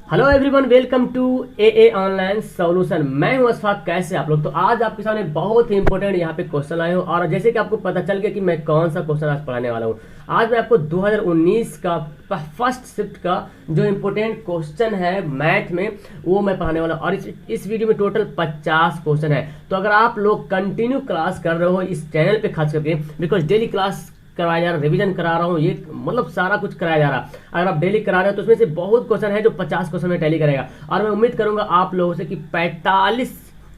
Hello everyone, welcome to a online solution. मैं हूं अशफाक। कैसे आप लोग? तो आज आपके सामने बहुत ही इंपॉर्टेंट यहाँ पे क्वेश्चन आए हो और जैसे कि आपको पता चल गया कि मैं कौन सा क्वेश्चन आज पढ़ाने वाला हूँ। आज मैं आपको 2019 का फर्स्ट शिफ्ट का जो इम्पोर्टेंट क्वेश्चन है मैथ में वो मैं पढ़ाने वाला हूँ और इस वीडियो में टोटल 50 क्वेश्चन है। तो अगर आप लोग कंटिन्यू क्लास कर रहे हो इस चैनल पे खास करके, बिकॉज डेली क्लास करवाया जा रहा, रिवीजन करा रहा हूँ, ये मतलब सारा कुछ कराया जा रहा। अगर आप डेली करा रहे हो तो उसमें से बहुत क्वेश्चन है जो 50 क्वेश्चन में टैली करेगा और मैं उम्मीद करूंगा आप लोगों से कि 45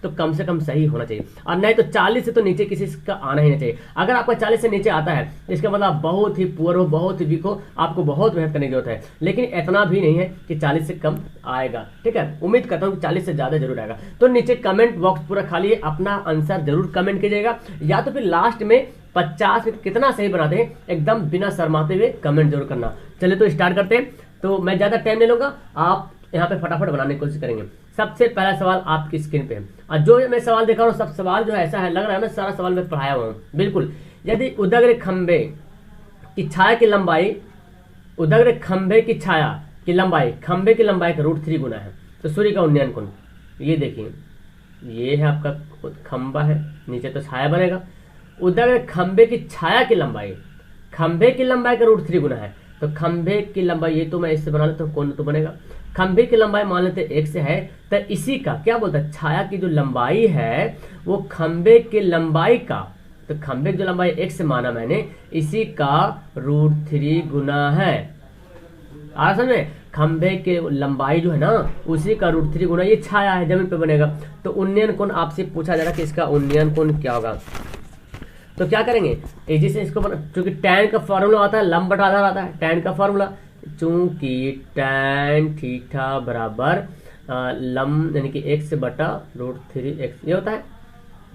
तो कम से कम सही होना चाहिए और नहीं तो 40 से तो नीचे किसी का आना ही नहीं चाहिए। अगर आपका 40 से नीचे आता है इसका मतलब आप बहुत ही पुअर हो, बहुत ही वीक हो, आपको बहुत मेहनत करने की जरूरत है। लेकिन इतना भी नहीं है कि 40 से कम आएगा। ठीक है, उम्मीद करता हूँ कि 40 से ज्यादा जरूर आएगा। तो नीचे कमेंट बॉक्स पूरा खाली है, अपना आंसर जरूर कमेंट कीजिएगा या तो फिर लास्ट में 50 में कितना सही बनाते हैं एकदम बिना शर्माते हुए कमेंट जरूर करना। चलिए तो स्टार्ट करते हैं। तो मैं ज्यादा टाइम नहीं लूंगा, आप यहाँ पे फटाफट बनाने की कोशिश करेंगे। सबसे पहला सवाल आपकी स्क्रीन पे है और जो मैं सवाल देखा हूँ सब सवाल जो है ऐसा है, लग रहा है ना सारा सवाल मैं पढ़ाया हुआ हूँ बिल्कुल। यदि उदग्र खंबे की छाया की लंबाई, उदग्र खंबे की छाया की लंबाई खंबे की लंबाई का √3 गुना है तो सूर्य का उन्नयन कोण, ये देखिए ये है आपका खंबा है, नीचे तो छाया बनेगा। उदग्र खंबे की छाया की लंबाई खंबे की लंबाई का √3 गुना है तो खंबे की लंबाई, ये तो मैं इससे बना लेता हूँ, कोण तो बनेगा। खंबे की लंबाई मान लेते 1 से है तो इसी का क्या बोलता है, छाया की जो लंबाई है वो खंबे की लंबाई का, तो खंबे की जो लंबाई 1 से माना मैंने, इसी का √3 गुना है। समझ में, खंबे के लंबाई जो है ना उसी का √3 गुना ये छाया है, जमीन पे बनेगा। तो उन्नयन कोण आपसे पूछा जा रहा है कि इसका उन्नयन कोण क्या होगा। तो क्या करेंगे, तेजी से इसको चूंकि टैन का फॉर्मूला आता है लंब बटा आधार आता है, टैन का फॉर्मूला, चूंकि टैन थीटा बराबर लंब यानी कि 1 से बटा √3x ये होता है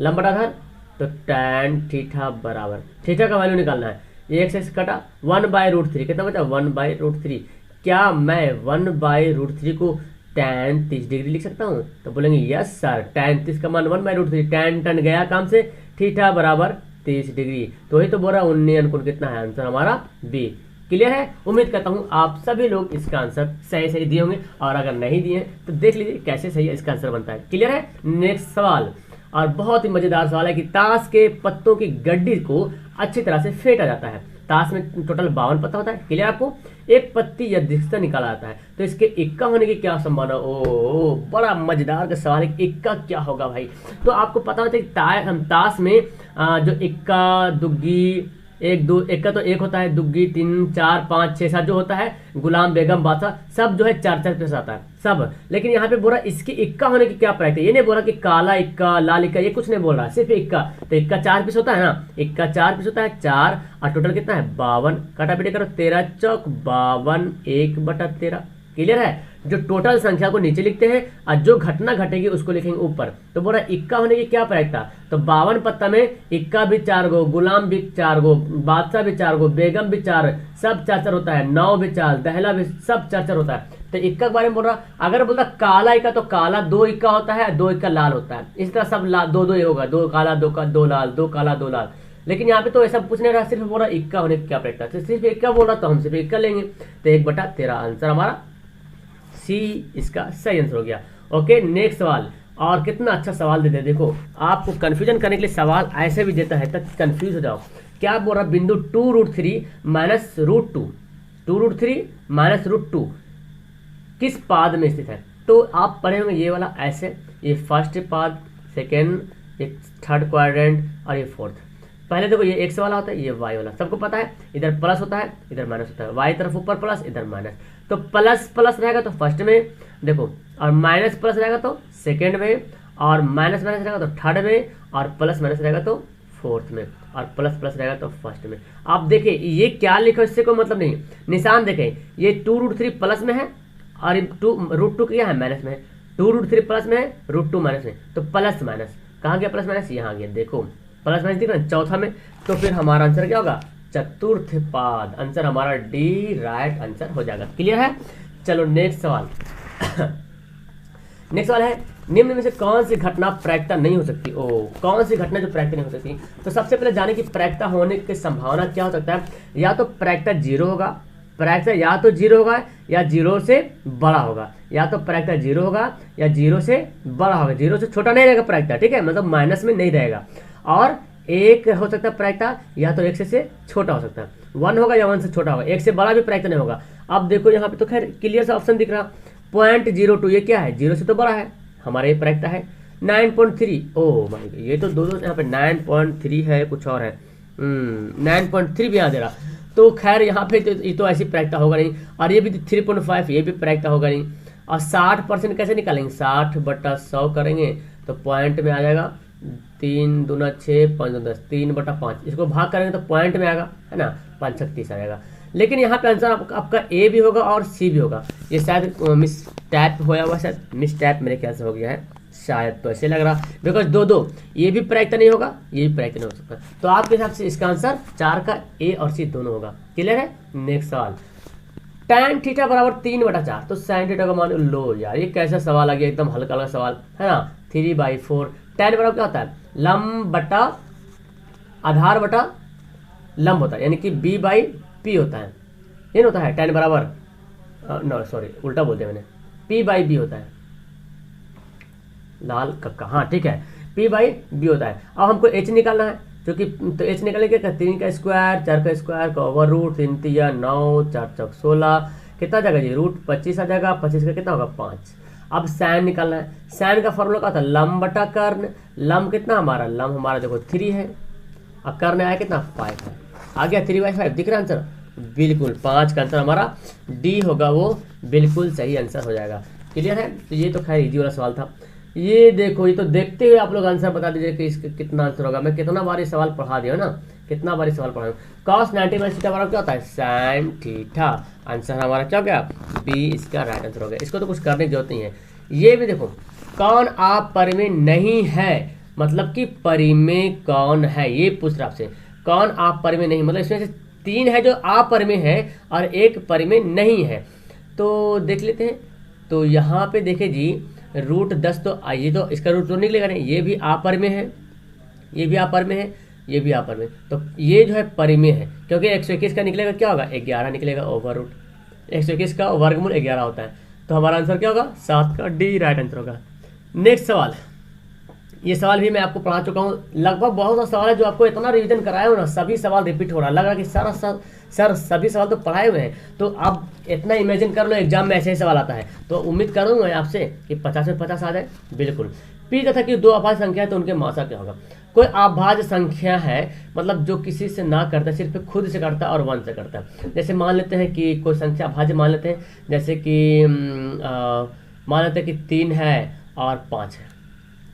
लंब बटा आधार। तो टैन थीटा बराबर, थीटा का वैल्यू निकालना है, ये 1 से कटा 1/√3 कितना बचा 1/√3। क्या मैं 1/√3 को टैन 30 डिग्री लिख सकता हूँ? तो बोलेंगे यस सर, टैन 30 का मान 1/√3, टैन टन गया काम से, थीटा बराबर 30 डिग्री। तो वही तो बोल रहा उन्नयन कोण कितना है, आंसर हमारा बी। क्लियर है? उम्मीद करता हूं आप सभी लोग इसका आंसर सही सही दिए होंगे और अगर नहीं दिए तो देख लीजिए कैसे सही इसका आंसर बनता है। क्लियर है? नेक्स्ट सवाल, और बहुत ही मजेदार सवाल है कि ताश के पत्तों की गड्डी को अच्छी तरह से फेंटा जाता है। ताश में टोटल 52 पत्ता होता है। क्लियर? आपको एक पत्ती या अधिकतर निकाला जाता है तो इसके इक्का होने की क्या संभावना? ओ बड़ा मजेदार का सवाल है, इक्का क्या होगा भाई। तो आपको पता होता है कि ताश में जो इक्का दुग्गी, एक दो इक्का तो एक होता है, दुग्गी 3 4 5 6 7 जो होता है, गुलाम बेगम बादशाह सब जो है 4 पे आता है सब। लेकिन यहाँ पे बोला इसकी इक्का होने की क्या प्रैक्ट है, ये नहीं बोला कि काला इक्का लाल इक्का, ये कुछ नहीं बोल रहा, सिर्फ इक्का। तो इक्का 4 पीस होता है ना, इक्का 4 पीस होता है 4 और टोटल कितना है 52, काटा पीटे करो 13 चौक 52 1/13। क्लियर है? जो टोटल संख्या को नीचे लिखते हैं और जो घटना घटेगी उसको लिखेंगे ऊपर। तो बोला इक्का होने की क्या प्रैक्ट था, तो 52 पत्ता में इक्का भी 4 गो, गुलाम भी 4 गो, बादशाह भी 4 गो, बेगम भी 4, सब 4 होता है, 9 भी 4, दहला भी सब 4 होता है। तो इक्का के बारे में बोल रहा। अगर बोलता काला इक्का तो काला 2 इक्का होता है, 2 इक्का लाल होता है, इस तरह सब लाल 2 2 होगा, 2 काला 2 लाल, 2 काला 2 लाल। लेकिन यहाँ पे तो ऐसा पूछ नहीं रहा, सिर्फ बोला इक्का होने की क्या प्रैक्ट था, सिर्फ इक्का बोल रहा तो हम सिर्फ इक्का लेंगे। तो 1/13 आंसर हमारा सी इसका सही आंसर हो गया। ओके, नेक्स्ट सवाल। और कितना अच्छा सवाल देते हैं, देखो आपको कंफ्यूजन करने के लिए सवाल ऐसे भी देता है तब कंफ्यूज हो जाओ। क्या बोल रहा, बिंदु 2√3 माइनस √2, 2√3 माइनस √2 किस पाद में स्थित है? तो आप पढ़े होंगे ये वाला ऐसे, ये फर्स्ट पाद, सेकेंड, ये थर्ड क्वाड्रेंट और ये फोर्थ। पहले देखो ये एक्स वाला होता है, ये वाई वाला, सबको पता है, इधर प्लस होता है इधर माइनस होता है, वाई तरफ ऊपर प्लस इधर माइनस। तो प्लस प्लस रहेगा तो फर्स्ट में देखो, और माइनस प्लस रहेगा तो सेकेंड में, और माइनस माइनस रहेगा तो थर्ड में, और प्लस माइनस रहेगा तो फोर्थ में, और प्लस प्लस रहेगा तो फर्स्ट में। आप देखिए ये क्या लिखो इससे कोई मतलब नहीं, निशान देखें, ये 2√3 प्लस में है और √2 क्या है माइनस में है, 2√3 प्लस में है, √2 माइनस में, तो प्लस माइनस कहाँ गया, प्लस माइनस यहाँ गया, देखो प्लस माइनस दिख रहा है चौथा में। तो फिर हमारा आंसर क्या होगा, चतुर्थ पाद, आंसर हमारा डी राइट आंसर हो जाएगा। क्लियर है? चलो नेक्स्ट सवाल। नेक्स्ट सवाल है, निम्न में से कौन सी घटना प्रायिकता नहीं हो सकती? ओ, कौन सी घटना जो प्रायिकता नहीं हो सकती? तो सबसे पहले जाने की प्रायिकता होने की संभावना क्या हो सकता है, या तो प्रायिकता 0 होगा, प्रायिकता या तो 0 होगा या जीरो से बड़ा होगा, या तो प्रायिकता जीरो होगा या जीरो से बड़ा होगा, जीरो से छोटा नहीं रहेगा प्रायिकता, ठीक है, मतलब माइनस में नहीं रहेगा। और एक हो सकता है प्रायिकता या तो एक से छोटा हो सकता है, वन होगा या वन से छोटा होगा, एक से बड़ा भी प्रायिकता नहीं होगा। अब देखो यहाँ पे तो खैर क्लियर सा ऑप्शन दिख रहा, 0.02 ये क्या है, जीरो से तो बड़ा है, हमारा ये प्रायिकता है। 9.3, ओह माय गॉड, ये तो दो यहाँ पे 9.3 है, कुछ और है 9.3 भी यहाँ दे रहा, तो खैर यहाँ पे ये तो ऐसी प्रायिकता होगा नहीं। और ये भी 3.5, ये भी प्रायिकता होगा नहीं। और 60% कैसे निकालेंगे, 60/100 करेंगे तो पॉइंट में आ जाएगा 3 दूना 6 5 10, 3/5, इसको भाग करेंगे तो पॉइंट में आएगा, है ना, 5 छक 30 आ जाएगा। लेकिन यहाँ पे आंसर आपका ए भी होगा और सी भी होगा। ये शायद मिस टैप होया हुआ, शायद मिस टैप मेरे ख्याल से हो गया है, शायद तो ऐसे लग रहा, बिकॉज दो ये भी प्रायिकता नहीं होगा, ये भी प्रायिकता नहीं हो सकता। तो आपके हिसाब से इसका आंसर 4 का ए और सी दोनों होगा। क्लियर है। नेक्स्ट सवाल, tan थीटा बराबर 3/4, तो sin थीटा का मान लो यार, ये कैसा सवाल आ गया, एकदम हल्का हल्का सवाल है ना। 3/4, tan बराबर क्या होता है, लंब बटा आधार बटा लंब होता है, यानी कि b/p होता है, ये होता है tan बराबर, नो सॉरी उल्टा बोलते मैंने, p/b होता है, लाल कक्का, हाँ ठीक है, p/b होता है। अब हमको h निकालना है, क्योंकि तो h निकालने के 3 का स्क्वायर 4 का स्क्वायर का ओवर रूट 3 3 9 4 चौक 16, कितना जाएगा जी, रूट 25 आ जाएगा, 25 का कितना होगा 5। अब साइन निकालना है, साइन का फॉर्मूला क्या था, लंब बटा कर्ण, लंब कितना हमारा, लंब हमारा देखो 3 है और कर्ण आया कितना 5 है, आ गया 3/5, दिख रहा आंसर, बिल्कुल 5 का आंसर हमारा डी होगा, वो बिल्कुल सही आंसर हो जाएगा। क्लियर है। तो ये तो खैर इजी वाला सवाल था। ये देखो, ये तो देखते हुए आप लोग आंसर बता दीजिए कि इसका कितना आंसर होगा। मैं कितना बार ये सवाल पढ़ा दिया ना, कितना बार ये सवाल पढ़ा। cos 90 थीटा बराबर क्या होता है, sin थीटा। आंसर हमारा क्या हो गया, बी इसका राइट आंसर हो गया। इसको तो कुछ करने की जरूरत नहीं है। ये भी देखो, कौन अपरिमेय नहीं है, मतलब कि परिमेय कौन है, ये पूछ रहा आपसे, कौन अपरिमेय नहीं, मतलब इसमें से 3 है जो अपरिमेय है और एक परिमेय नहीं है। तो देख लेते हैं। तो यहाँ पे देखे जी, रूट 10 तो आइए, तो इसका रूट तो निकलेगा नहीं, ये भी अपरिमेय है, ये भी अपरिमेय है, ये भी अपरिमेय, तो ये जो है परिमेय है, क्योंकि 121 का निकलेगा क्या होगा 11 निकलेगा, ओवर रूट 121 का वर्गमूल 11 होता है। तो हमारा आंसर क्या होगा 7 का डी राइट आंसर होगा। नेक्स्ट सवाल, ये सवाल भी मैं आपको पढ़ा चुका हूँ, लगभग बहुत सा सवाल है जो आपको इतना रिवीजन कराया हो ना, सभी सवाल रिपीट हो रहा है, लग रहा कि सर सभी सवाल तो पढ़ाए हुए हैं। तो अब इतना इमेजिन कर लो एग्जाम में ऐसे ही सवाल आता है, तो उम्मीद करूंगा आपसे कि 50 में 50 आ जाए। बिल्कुल। पी तथा कि 2 अभाज्य संख्या है तो उनके मासा क्या होगा। कोई अभाज्य संख्या है, मतलब जो किसी से ना करता, सिर्फ खुद से करता और 1 से करता है। जैसे मान लेते हैं कि कोई संख्या अभाज्य मान लेते हैं, जैसे कि मान लेते हैं कि 3 है और 5 है,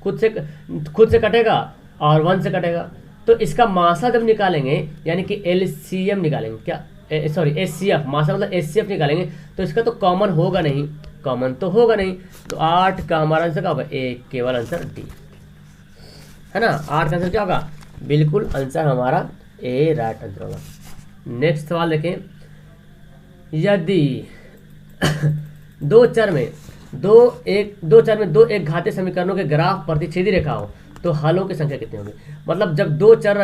खुद से कटेगा और 1 से कटेगा। तो इसका मासा जब निकालेंगे, यानी कि एलसीएम निकालेंगे, क्या सॉरी एचसीएफ, मासा मतलब एचसीएफ निकालेंगे, तो इसका तो कॉमन होगा नहीं, कॉमन तो होगा नहीं। तो 8 का हमारा आंसर क्या होगा, ए, केवल आंसर डी है ना। 8 का आंसर क्या होगा, बिल्कुल आंसर हमारा ए राइट आंसर होगा। नेक्स्ट सवाल देखें, यदि दो चर में दो एक घातीय समीकरणों के ग्राफ प्रतिच्छेदी रेखा हो तो हलों की संख्या कितनी होगी। मतलब जब 2 चर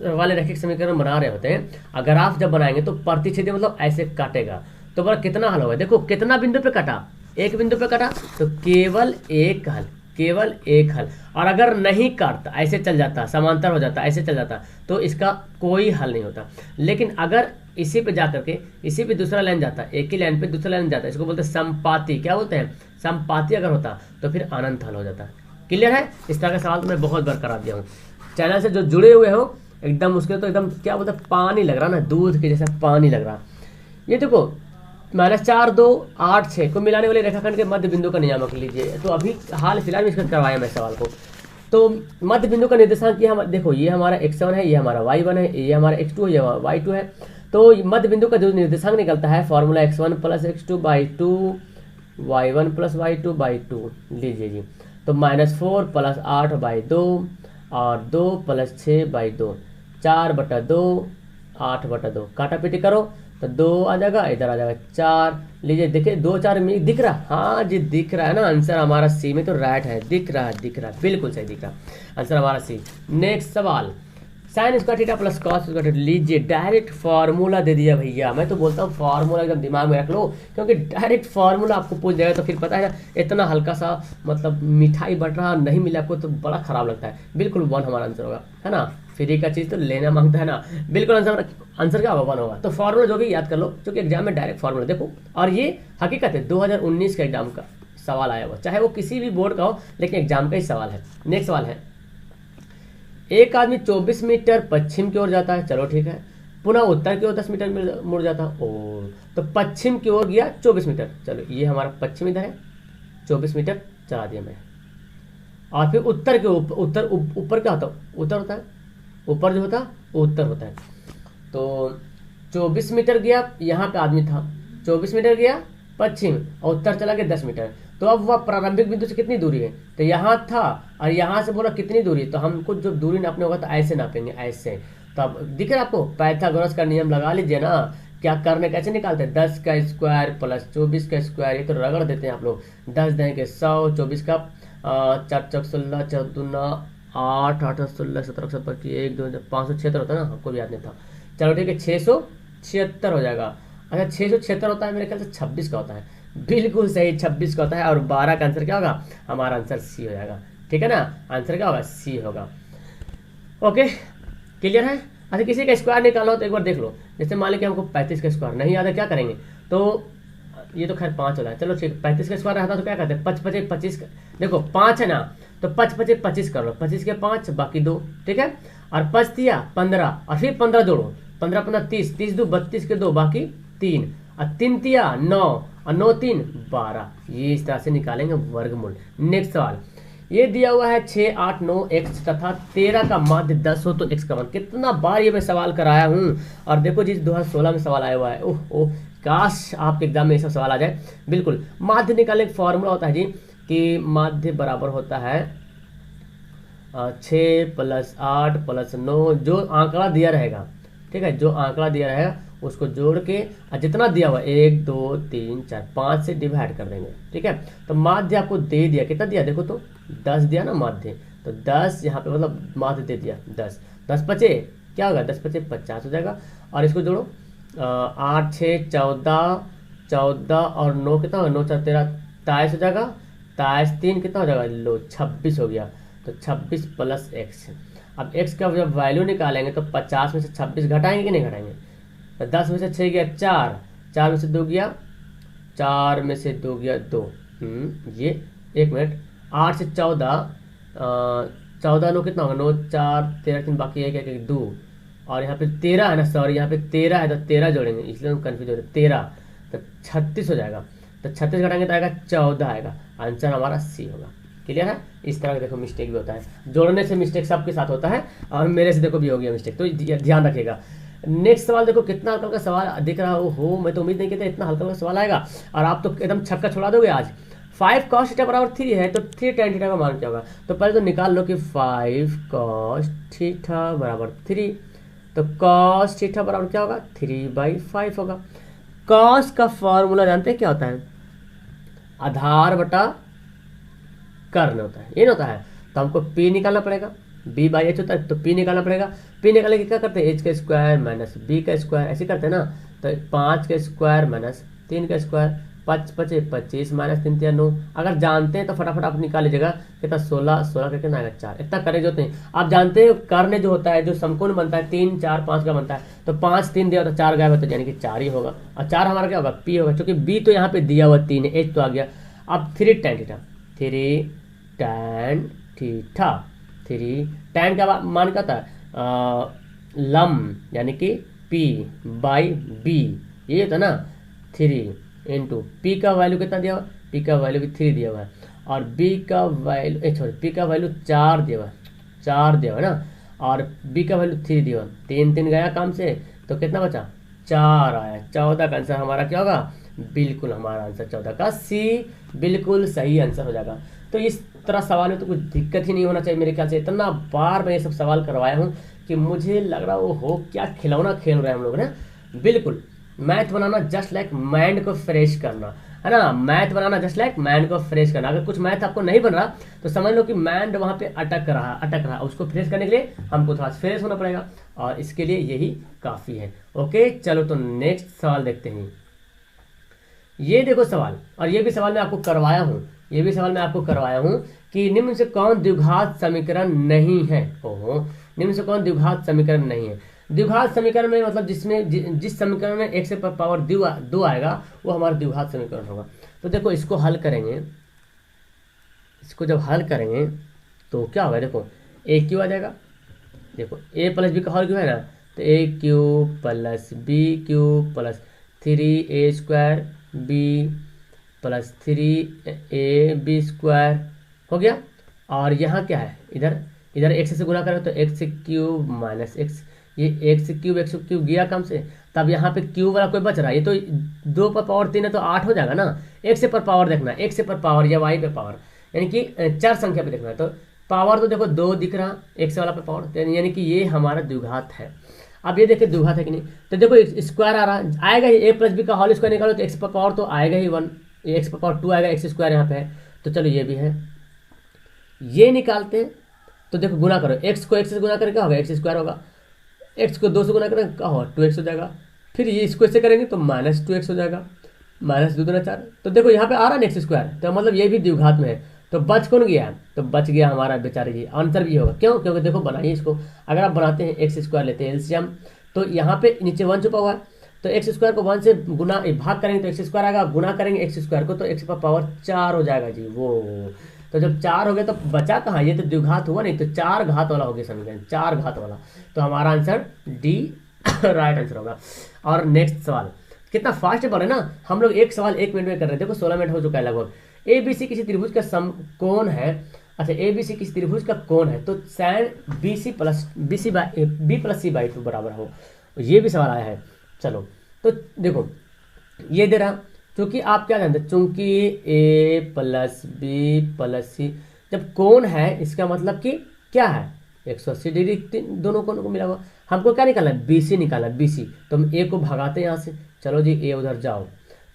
वाले रैखिक समीकरण बना रहे होते हैं, और ग्राफ जब बनाएंगे तो प्रतिच्छेदी मतलब ऐसे काटेगा, तो बोला कितना हल होगा। देखो कितना बिंदु पे कटा, एक बिंदु पे कटा तो केवल एक हल, केवल एक हल। और अगर नहीं काटता, ऐसे चल जाता, समांतर हो जाता, ऐसे चल जाता, तो इसका कोई हल नहीं होता। लेकिन अगर इसी पे जाकर के इसी पे दूसरा लाइन जाता, एक ही लाइन पे दूसरा लाइन जाता, इसको बोलते हैं संपाती। क्या बोलते हैं, संपाती अगर होता तो फिर अनंत हल हो जाता। क्लियर है। इस तरह का सवाल तो मैं बहुत बार करा दिया हूँ। चैनल से जो जुड़े हुए हो एकदम, उसके तो एकदम क्या बोलते हैं, पानी लग रहा ना, दूध के जैसा पानी लग रहा। ये देखो -4 2 8 6 को मिलाने वाले रेखाखंड के मध्य बिंदु का नियामक लीजिए। तो अभी हाल फिलहाल में इसका करवाया मैं सवाल को। तो मध्य बिंदु का निर्देशांक ये देखो, ये हमारा x1 है, ये हमारा y1 है, ये हमारा x2 है, ये y2 है। तो मध्य बिंदु का जो निर्देशांक निकलता है formula x1 + x2/2 y1 + y2/2 लीजिए जी। तो -4 + 8/2 और 2 + 6/2, 4/2 8/2, काटा पीटी करो तो 2 आ जाएगा, इधर आ जाएगा 4। लीजिए देखिए 2 4 में दिख रहा, हाँ जी दिख रहा है ना। आंसर हमारा सी में तो राइट है, दिख रहा है, बिल्कुल सही दिख रहा, आंसर हमारा सी। नेक्स्ट सवाल, sine square theta plus cos square theta. लीजिए डायरेक्ट फार्मूला दे दिया भैया। मैं तो बोलता हूँ फार्मूला एकदम दिमाग में रख लो, क्योंकि डायरेक्ट फार्मूला आपको पूछ जाएगा तो फिर पता है ना, इतना हल्का सा मतलब मिठाई बट रहा नहीं मिला आपको तो बड़ा खराब लगता है। बिल्कुल 1 हमारा आंसर होगा, है ना। फ्री का चीज़ तो लेना मांगता है ना, बिल्कुल आंसर क्या होगा 1 होगा। तो फार्मूला जो भी याद कर लो, क्योंकि एग्जाम में डायरेक्ट फार्मूला देखो। और ये हकीकत है 2019 का एग्जाम का सवाल आया हुआ, चाहे वो किसी भी बोर्ड का हो, लेकिन एग्जाम का ही सवाल है। नेक्स्ट सवाल है, एक आदमी 24 मीटर पश्चिम की ओर जाता है, चलो ठीक है, पुनः उत्तर की ओर 10 मीटर मुड़ जाता है। ओ तो पश्चिम की ओर गया 24 मीटर, चलो ये हमारा पश्चिम इधर है, 24 मीटर चला दिया मैं। और फिर उत्तर के ऊपर ऊपर क्या होता है, उत्तर होता है, ऊपर जो होता है वो उत्तर होता है। तो 24 मीटर गया, यहाँ पे आदमी था, 24 मीटर गया पश्चिम और उत्तर चला गया 10 मीटर। तो अब वह प्रारंभिक बिंदु से कितनी दूरी है, तो यहाँ था और यहाँ से बोला कितनी दूरी, तो हमको जो दूरी नापने होगा तो ऐसे नापेंगे, ऐसे। तो अब दिख रहा है आपको, पाइथागोरस का नियम लगा लीजिए ना। क्या करने कैसे निकालते हैं, 10 का स्क्वायर प्लस 24 का स्क्वायर, ये तो रगड़ देते हैं आप लोग। 10 देंगे 100, 24 का 4 चौक 16, 4 दूना 8, 8 16, 17 25, 1 2 576 होता है ना, हमको भी याद नहीं था। चलो ठीक है 676 हो जाएगा। अच्छा 676 होता है, मेरे ख्याल से 26 का होता है, बिल्कुल सही 26 का होता है। और 12 का आंसर क्या होगा, हमारा आंसर सी हो जाएगा, ठीक है ना। आंसर क्या होगा, सी होगा। ओके क्लियर है। अच्छा किसी का स्क्वायर निकालना हो तो एक बार देख लो, जैसे मान लीजिए हमको 35 का स्क्वायर नहीं याद है, क्या करेंगे, तो ये तो खैर 5 होता है, चलो ठीक 35 का स्क्वायर रहता तो क्या करते हैं, 5 5 25, देखो 5 है ना, तो 5 5 25 कर लो, 25 के 5 बाकी 2, ठीक है। और 5 दिया 15 और फिर 15 जोड़ो, 15 15 30, 30 2 32 के 2 बाकी 3 और 3 दिया 9 और 9 3 12। ये इस तरह से निकालेंगे वर्गमूल। नेक्स्ट सवाल, ये दिया हुआ है 6 8 9 x तथा 13 का माध्य 10 हो तो x का मान। कितना बार ये मैं सवाल कराया हूँ, और देखो जी 2016 में सवाल आया हुआ है। ओह ओह काश आपके एग्जाम में ये सब सवाल आ जाए। बिल्कुल माध्य निकालने का फॉर्मूला होता है जी कि माध्य बराबर होता है 6 + 8 + 9, जो आंकड़ा दिया रहेगा, ठीक है, जो आंकड़ा दिया रहेगा उसको जोड़ के जितना दिया हुआ 1 2 3 4 5 से डिवाइड कर देंगे, ठीक है। तो माध्य आपको दे दिया, कितना दिया देखो तो 10 दिया ना माध्य, तो 10 यहाँ पे मतलब माध्य दे दिया 10, 10 पचे क्या होगा, 10 पचे 50 हो जाएगा। और इसको जोड़ो 8 6 14, 14 और 9 कितना होगा, 9 4 13 23 हो जाएगा, 23 3 कितना हो जाएगा, लो 26 हो गया। तो 26 + x। अब x का जब वैल्यू निकालेंगे तो 50 में से 26 घटाएंगे कि नहीं घटाएंगे, तो 10 में से 6 गया 4, 4 में से 2 गया, 4 में से 2 गया 2, ये 1 मिनट, 8 से 14, 14 9 कितना होगा, 9 4 13 3 बाकी 1 1 2, और यहाँ पे 13 है ना, सॉरी यहाँ पे 13 है तो 13 जोड़ेंगे, इसलिए हम कन्फ्यूज हो रहे हैं। 13 तो 36 हो जाएगा, तो 36 घटाएंगे तो आएगा 14 आएगा। आंसर हमारा सी होगा। क्लियर है। इस तरह का देखो मिस्टेक भी होता है, जोड़ने से मिस्टेक सबके साथ होता है, और मेरे से देखो भी हो गया मिस्टेक, तो ध्यान रखिएगा। नेक्स्ट सवाल देखो, कितना हल्का हल्का सवाल दिख रहा हो, मैं तो उम्मीद नहीं किया इतना हल्का हल्का सवाल आएगा, और आप तो एकदम छक्का छोड़ा दोगे आज। 5 cos थीटा बराबर 3 है, तो 3 tan थीटा का मान क्या होगा, तो पहले तो निकाल लो कि 5 cos थीटा बराबर 3, तो cos थीटा बराबर क्या होगा, 3/5 होगा। cos का फॉर्मूला जानते हैं क्या होता है, आधार बटा कर्ण होता है, ये होता है। तो हमको p निकालना पड़ेगा, b/h होता है, तो p निकालना पड़ेगा। p निकालने के क्या करते हैं, h का स्क्वायर माइनस b का स्क्वायर, ऐसे करते हैं ना। तो 5 का स्क्वायर माइनस 3 का स्क्वायर, 5 5 25 माइनस 3 3 9। अगर जानते हैं तो फटाफट आप निकाल लीजिएगा, कितना 16 16 करके आएगा 4, इतना करेज होते हैं। आप जानते हैं कर्ण जो होता है, जो समकोण बनता है 3 4 5 का बनता है, तो 5 3 दिया तो 4 गायब है, तो यानी कि 4 ही होगा। और 4 हमारा क्या होगा, p होगा, क्योंकि b तो यहाँ पे दिया हुआ 3 है, h तो आ गया। अब 3 tan theta, 3 tan theta, 3 tan का मान क्या था, लम यानी कि p/b, ये था ना 3 इंटू p का वैल्यू कितना दिया हुआ, p का वैल्यू भी 3 दिया हुआ है, और b का वैल्यू सॉरी p का वैल्यू 4 दिया हुआ है, 4 दिया हुआ है ना, और b का वैल्यू 3 दिया हुआ, 3 3 गया काम से, तो कितना बचा 4 आया। 14 का आंसर हमारा क्या होगा, बिल्कुल हमारा आंसर 14 का सी बिल्कुल सही आंसर हो जाएगा। तो इस तरह सवाल में तो कुछ दिक्कत ही नहीं होना चाहिए मेरे ख्याल से। इतना बार मैं ये सब सवाल करवाया हूँ कि मुझे लग रहा हो क्या खिलौना खेल रहे हैं हम लोग ना। बिल्कुल मैथ बनाना जस्ट लाइक माइंड को फ्रेश करना। है ना। मैथ बनाना जस्ट लाइक माइंड को फ्रेश करना। अगर कुछ मैथ आपको नहीं बन रहा तो समझ लो कि माइंड वहां पे अटक रहा। उसको फ्रेश करने के लिए हमको थोड़ा फ्रेश होना पड़ेगा, और इसके लिए यही काफी है। ओके, चलो तो नेक्स्ट सवाल देखते हैं। ये देखो सवाल, और ये भी सवाल मैं आपको करवाया हूँ, कि निम्न से कौन द्विघात समीकरण नहीं है। ओहो, निम्न से कौन द्विघात समीकरण नहीं है। द्विघात समीकरण में मतलब जिस समीकरण में एक से पावर दो आएगा वो हमारा द्विघात समीकरण होगा। तो देखो इसको हल करेंगे, इसको जब हल करेंगे तो क्या होगा, देखो ए क्यू आ जाएगा। देखो ए प्लस बी का होल क्यू है ना, तो A cube plus B cube plus 3a² B plus 3ab² हो गया। और यहाँ क्या है, इधर x से गुना करें तो x³ माइनस x, ये x³ गया कम से, तब यहाँ पे क्यूब वाला कोई बच रहा है। ये तो 2 पर पावर 3 है तो 8 हो जाएगा ना। x से पर पावर देखना, x से पर पावर या y पे पावर, यानी कि 4 संख्या पे देखना है। तो पावर तो देखो 2 दिख रहा x वाला पे पावर, यानी कि ये हमारा द्विघात है। अब ये देखिए द्विघात है कि नहीं, तो देखो स्क्वायर आ रहा आएगा ही, a प्लस बी का होल स्क्वायर निकालो तो x पर पावर तो आएगा ही 1, x पर पावर 2 आएगा, x² यहाँ पे है। तो चलो ये भी है, ये निकालते हैं। तो देखो गुना करो, x को x से गुना करके क्या होगा, x² होगा, x को 2 से गुना करेंगे क्या होगा, 2x हो जाएगा। फिर ये इसको इससे करेंगे तो -2x हो जाएगा, -2 दूना 4। तो देखो यहाँ पे आ रहा है x², तो मतलब ये भी द्विघात में है। तो बच कौन गया, तो बच गया हमारा बेचारे जी, आंसर भी होगा। क्यों, क्योंकि देखो बनाइए इसको, अगर आप बनाते हैं x² लेते हैं एलसीएम, तो यहाँ पे नीचे 1 छुपा हुआ है, तो x² को 1 से गुना भाग करेंगे तो x² आएगा, गुना करेंगे x² को तो x पर पावर 4 हो जाएगा जी। वो तो जब 4 हो गया तो बचा कहाँ, ये तो द्विघात हुआ नहीं, तो 4 घात वाला हो गया समीकरण, 4 घात वाला। तो हमारा आंसर डी राइट आंसर होगा। और नेक्स्ट सवाल, कितना फास्ट बढ़े ना, हम लोग एक सवाल 1 मिनट में कर रहे हैं। देखो 16 मिनट हो चुका है लगभग। ABC किसी त्रिभुज का समकोण है। अच्छा, ABC किसी त्रिभुज का कोण है तो sin BC प्लस C/2 बराबर हो, ये भी सवाल आया है। चलो तो देखो ये दे रहा, क्योंकि आप क्या जानते हैं, चूंकि A plus B plus C जब कोण है इसका मतलब कि क्या है, 180 डिग्री दोनों कोणों को मिला हुआ। हमको क्या निकालना है, BC निकालना है, BC। तो हम A को भगाते हैं यहाँ से, चलो जी A उधर जाओ,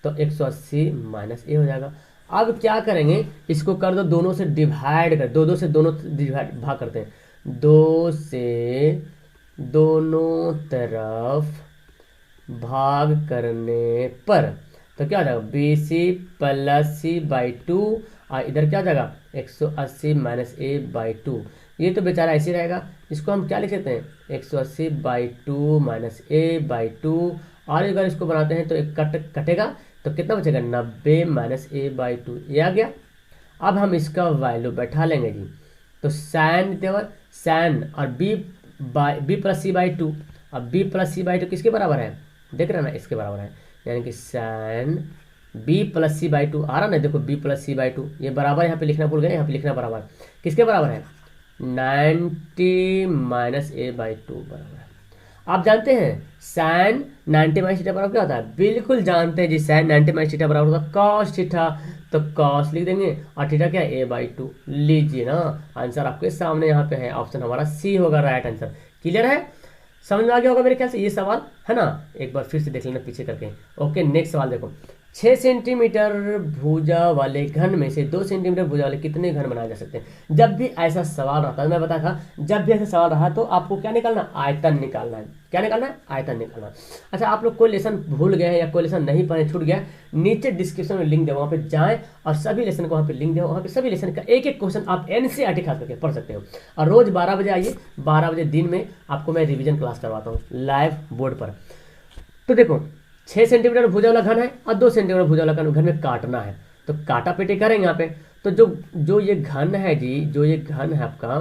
तो 180 माइनस A हो जाएगा। अब क्या करेंगे, इसको कर दो दोनों से डिवाइड कर, दो से दोनों डिवाइड भाग करते हैं, 2 से दोनों तरफ भाग करने पर तो क्या हो जाएगा, BC प्लस C/2, और इधर क्या हो जाएगा 180 माइनस A/2। ये तो बेचारा ऐसे रहेगा, इसको हम क्या लिख सकते हैं, 180/2 माइनस A/2, और अगर इसको बनाते हैं तो एक कटेगा तो कितना बचेगा, 90 माइनस A/2, ये आ गया। अब हम इसका वैल्यू बैठा लेंगे जी, तो साइन और B प्लस C/2, अब B प्लस C/2 किसके बराबर है, देख रहे हैं ना, इसके बराबर है, यानी कि साइन B प्लस C/2 आ रहा ना, देखो B प्लस C/2, ये बराबर यहाँ पे लिखना भूल गए, यहाँ पे लिखना बराबर किसके बराबर है, 90 माइनस A/2 बराबर है। आप जानते हैं साइन 90 माइनस थीटा बराबर क्या होता है, बिल्कुल जानते हैं जी, साइन 90 माइनस थीटा बराबर होता है कॉस थीटा, तो कॉस लिख देंगे और थीटा क्या है, A/2। लीजिए ना, आंसर आपके सामने यहाँ पे है, ऑप्शन हमारा सी होगा राइट आंसर। क्लियर है, समझ में आ गया होगा मेरे ख्याल से ये सवाल, है ना। एक बार फिर से देख लेना पीछे करके। ओके, नेक्स्ट सवाल देखो, 6 सेंटीमीटर भुजा वाले घन में से 2 सेंटीमीटर भुजा वाले कितने घन बनाए जा सकते हैं। जब भी ऐसा सवाल रहता है, मैं बताया था, जब भी ऐसा सवाल रहा तो आपको क्या निकालना, आयतन निकालना है। क्या निकालना है, आयतन निकालना। अच्छा, आप लोग कोई लेसन भूल गए हैं या कोई लेसन नहीं पढ़े, छूट गया, नीचे डिस्क्रिप्शन में लिंक दे, वहाँ पे जाएं और सभी लेसन को वहाँ पे लिंक दे, वहाँ पे सभी लेसन का एक एक क्वेश्चन आप NCERT खास करके पढ़ सकते हो। और रोज 12 बजे आइए, 12 बजे दिन में आपको मैं रिविजन क्लास करवाता हूँ लाइव बोर्ड पर। तो देखो 6 सेंटीमीटर भुजा वाला घन है और 2 सेंटीमीटर भुजा वाला घन में काटना है, तो काटा पेटी करेंगे यहाँ पे। तो जो ये घन है जी, जो ये घन है आपका,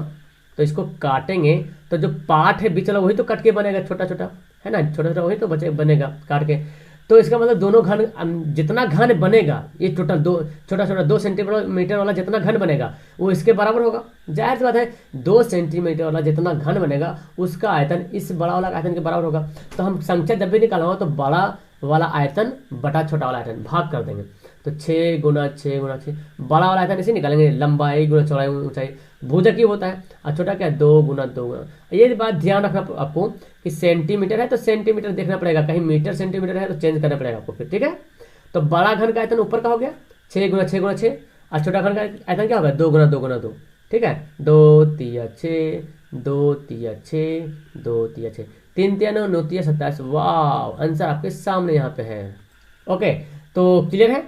तो इसको काटेंगे तो जो पार्ट है बीच वाला वही तो कट के बनेगा, छोटा छोटा है ना, छोटा छोटा वही तो बनेगा काट के। तो इसका मतलब दोनों घन, जितना घन बनेगा ये टोटल छोटा छोटा 2 सेंटीमीटर वाला जितना घन बनेगा वो इसके बराबर होगा। जाहिर सी बात है, 2 सेंटीमीटर वाला जितना घन बनेगा उसका आयतन इस बड़ा वाला आयतन के बराबर होगा। तो हम संख्या जब भी निकालूंगा तो बड़ा वाला आयतन बटा छोटा वाला आयतन भाग कर देंगे, तो 6 गुना 6 गुना 6, बड़ा वाला आयतन इसे निकालेंगे, लंबाई गुना चौड़ाई ऊंचाई, भुजक ही होता है, और छोटा क्या है, 2 गुना 2 गुना। ये बात ध्यान रखना आपको कि सेंटीमीटर है तो सेंटीमीटर देखना पड़ेगा, कहीं मीटर सेंटीमीटर है तो चेंज करना पड़ेगा आपको फिर, ठीक है। तो बड़ा घन का आयतन ऊपर का हो गया 6 गुना 6 गुना 6, और छोटा घन का आयतन क्या होगा 2 गुना 2 गुना 2। ठीक है, 2 तिया 6, 2 तिया 6, 2 तिया 6, 3 तिया 9, 9 तिया 27। वाह, आंसर आपके सामने यहाँ पे है। ओके, तो क्लियर है,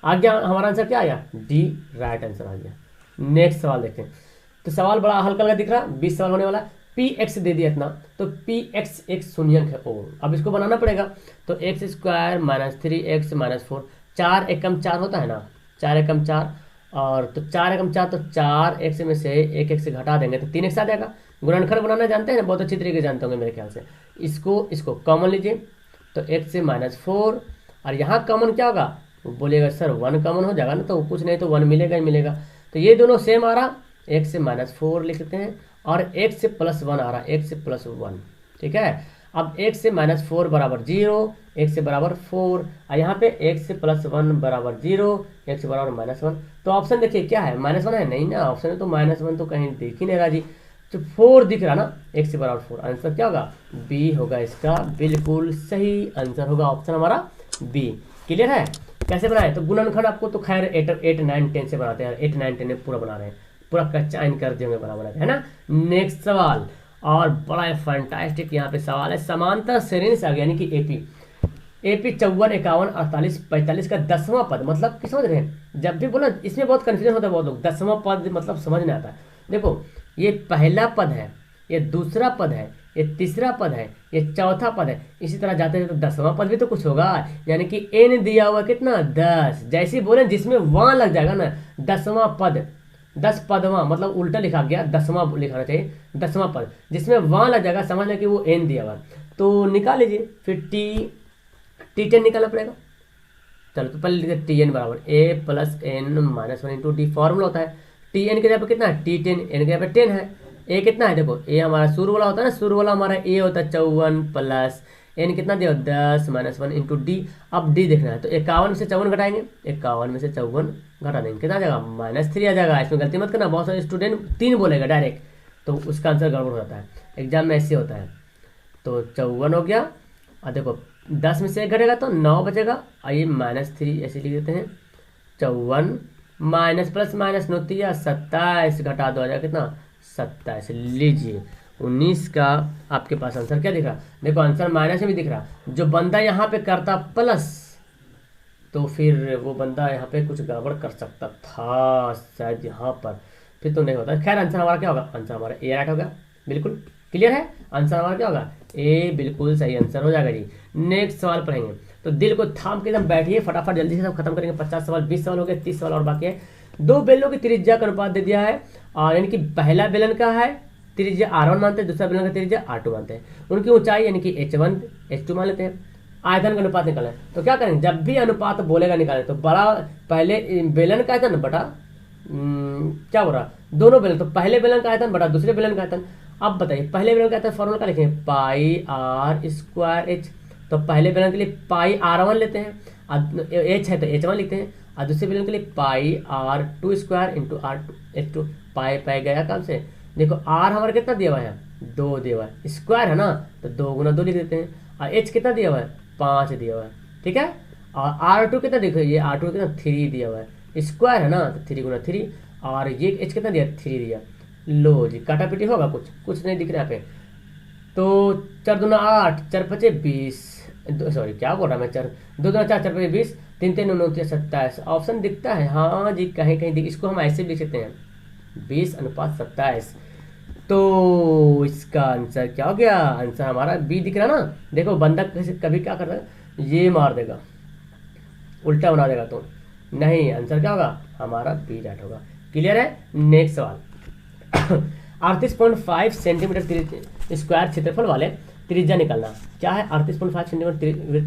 आ गया हमारा आंसर क्या आया, डी राइट आंसर आ गया। नेक्स्ट सवाल देखते हैं। तो सवाल बड़ा हल्का हल्का दिख रहा, 20 सवाल होने वाला। पी एक्स दे दिया इतना, तो पी एक्स एक शून्यंक है। ओ, अब इसको बनाना पड़ेगा। तो X square minus 3x minus 4, 4 एकम 4 होता है ना, 4 एकम 4, और तो 4 एकम 4, तो 4x में से 1x से घटा देंगे तो 3x आ जाएगा। गुणनखंड बनाना जानते हैं ना, बहुत अच्छी तरीके जानते होंगे मेरे ख्याल से। इसको कॉमन लीजिए, तो x से माइनस 4, और यहाँ कॉमन क्या होगा, वो बोलेगा सर 1 कॉमन हो जाएगा ना, तो कुछ नहीं तो 1 मिलेगा ही मिलेगा। तो ये दोनों सेम आ रहा, x से माइनस 4 लिखते हैं, और x से प्लस 1 आ रहा, x से प्लस 1। ठीक है, अब x से माइनस 4 बराबर 0, x से बराबर 4, और यहाँ पे x से प्लस 1 बराबर 0, x से बराबर माइनस 1। तो ऑप्शन देखिए क्या है, माइनस 1 है, नहीं ना, ऑप्शन में तो माइनस 1 तो कहीं दिख ही नहीं रहा जी। तो 4 दिख रहा ना, x से बराबर 4, आंसर क्या होगा, बी होगा इसका बिल्कुल सही आंसर होगा, ऑप्शन हमारा बी। क्लियर है, कैसे बनाए, तो गुणनखंड आपको तो खैर 8 9 10 से बनाते हैं, 8 9 10 में पूरा बना रहे हैं, पूरा कच्चा इन कर देंगे बना है ना। नेक्स्ट सवाल, और बड़ा फैंटास्टिक यहाँ पे सवाल है, समांतर श्रेणी से आगे, यानी कि एपी 54 51 48 45 का 10वां पद, मतलब कि समझ रहे हैं, जब भी बोला इसमें बहुत कंफ्यूजन होता है बहुत लोग, 10वां पद मतलब समझ नहीं आता है। देखो, ये पहला पद है, ये दूसरा पद है, ये तीसरा पद है, ये चौथा पद है, इसी तरह जाते हैं तो 10वां पद भी तो कुछ होगा, यानी कि n दिया हुआ कितना 10, जैसे ही बोले जिसमें वहां लग जाएगा ना 10वां पद, 10 पदवां मतलब उल्टा लिखा गया, 10वां लिखाना चाहिए, 10वां पद जिसमें वहां लग जाएगा, समझ लें कि वो n दिया हुआ, तो निकाल लीजिए, फिर T10 निकालना पड़ेगा। चलो तो पहले लिखते टी एन बराबर a plus N minus 1 into D, formula होता है। टी एन के जगह पे कितना है, T10, एन के जगह पे 10 है, ए कितना है, देखो ए हमारा शुरू वाला होता है ना, शुरू वाला हमारा ए होता है 54 प्लस एन कितना दिया 10 माइनस 1 इंटू डी। अब डी देखना है, तो 51 में से 54 घटाएंगे, 51 में से 54 घटा देंगे, कितना आ जाएगा -3 आ जाएगा। इसमें गलती मत करना, बहुत सारे स्टूडेंट 3 बोलेगा डायरेक्ट, तो उसका आंसर गड़बड़ हो जाता है, एग्जाम में ऐसे होता है। तो 54 हो गया, और देखो 10 में से 1 घटेगा तो 9 बचेगा, और ये -3 ऐसे लिख देते हैं, 54 माइनस प्लस माइनस 9 तिया 27 घटा दो आ जाएगा कितना 27। लीजिए 19 का आपके पास आंसर क्या दिख रहा, देखो आंसर माइनस में भी दिख रहा, जो बंदा यहाँ पे करता प्लस तो फिर वो बंदा यहाँ पे कुछ गड़बड़ कर सकता था शायद यहाँ पर, फिर तो नहीं होता। खैर आंसर हमारा क्या होगा, आंसर हमारा ए राइट होगा, बिल्कुल क्लियर है, आंसर हमारा क्या होगा ए, बिल्कुल सही आंसर हो जाएगा जी। नेक्स्ट सवाल पढ़ेंगे, तो दिल को थाम के एकदम बैठिए, फटाफट जल्दी से सब खत्म करेंगे। 50 सवाल 20 सवाल हो गए, 30 सवाल और बाकी है। 2 बेलनों की त्रिज्या का अनुपात दे दिया है, और यानी कि पहला बेलन का है त्रिज्या R1 मानते हैं, दूसरा बेलन का त्रिज्या R2 मानते हैं, उनकी ऊंचाई यानी कि H1 H2 मान लेते हैं। आयतन का अनुपात निकालना है, तो क्या करेंगे, जब भी अनुपात बोलेगा निकालें तो बड़ा पहले बेलन का आयतन बटा क्या हो रहा, दोनों बेलन, तो पहले बेलन का आयतन बटा दूसरे बेलन का आयतन। अब बताइए पहले बेलन का आयतन फॉर्मूला क्या लिखेंगे, पाई R स्क्वायर H, तो पहले बेलन के लिए पाई R1 लेते हैं, H है तो H1 लिखते हैं, और दूसरे बेलन के लिए पाई R2 स्क्वायर इंटू H2, पाई पाई गया काम से। देखो R हमारा कितना दिया हुआ है 2 दिया हुआ है, स्क्वायर है ना तो 2 गुना 2 लिख देते हैं, और H कितना दिया हुआ है 5 दिया हुआ है, ठीक है। और R2 कितना देखो, ये R2 कितना 3 दिया हुआ है, स्क्वायर है ना तो 3 गुना 3, और ये H कितना दिया 3 दिया। लो जी काटा पीटी होगा, कुछ नहीं दिख रहा पे, तो 4 दूना 8, 4 पचे 20, सॉरी क्या बोल रहा मैं, 4 2 दूना 4, 4 पचे 20, 3 3 9 27, ऑप्शन दिखता है हाँ जी, कहीं कहीं दिख, इसको हम ऐसे भी लिख सकते हैं 20:27। तो इसका आंसर क्या हो गया, आंसर हमारा बी दिख रहा ना। देखो बंदा कभी क्या कर रहा है, ये मार देगा, उल्टा बना देगा, तो नहीं, आंसर क्या होगा हमारा बी राइट होगा। क्लियर है। नेक्स्ट सवाल 38.5 सेंटीमीटर स्क्वायर क्षेत्रफल वाले त्रिज्या निकालना। क्या है 38.5 सेंटीमीटर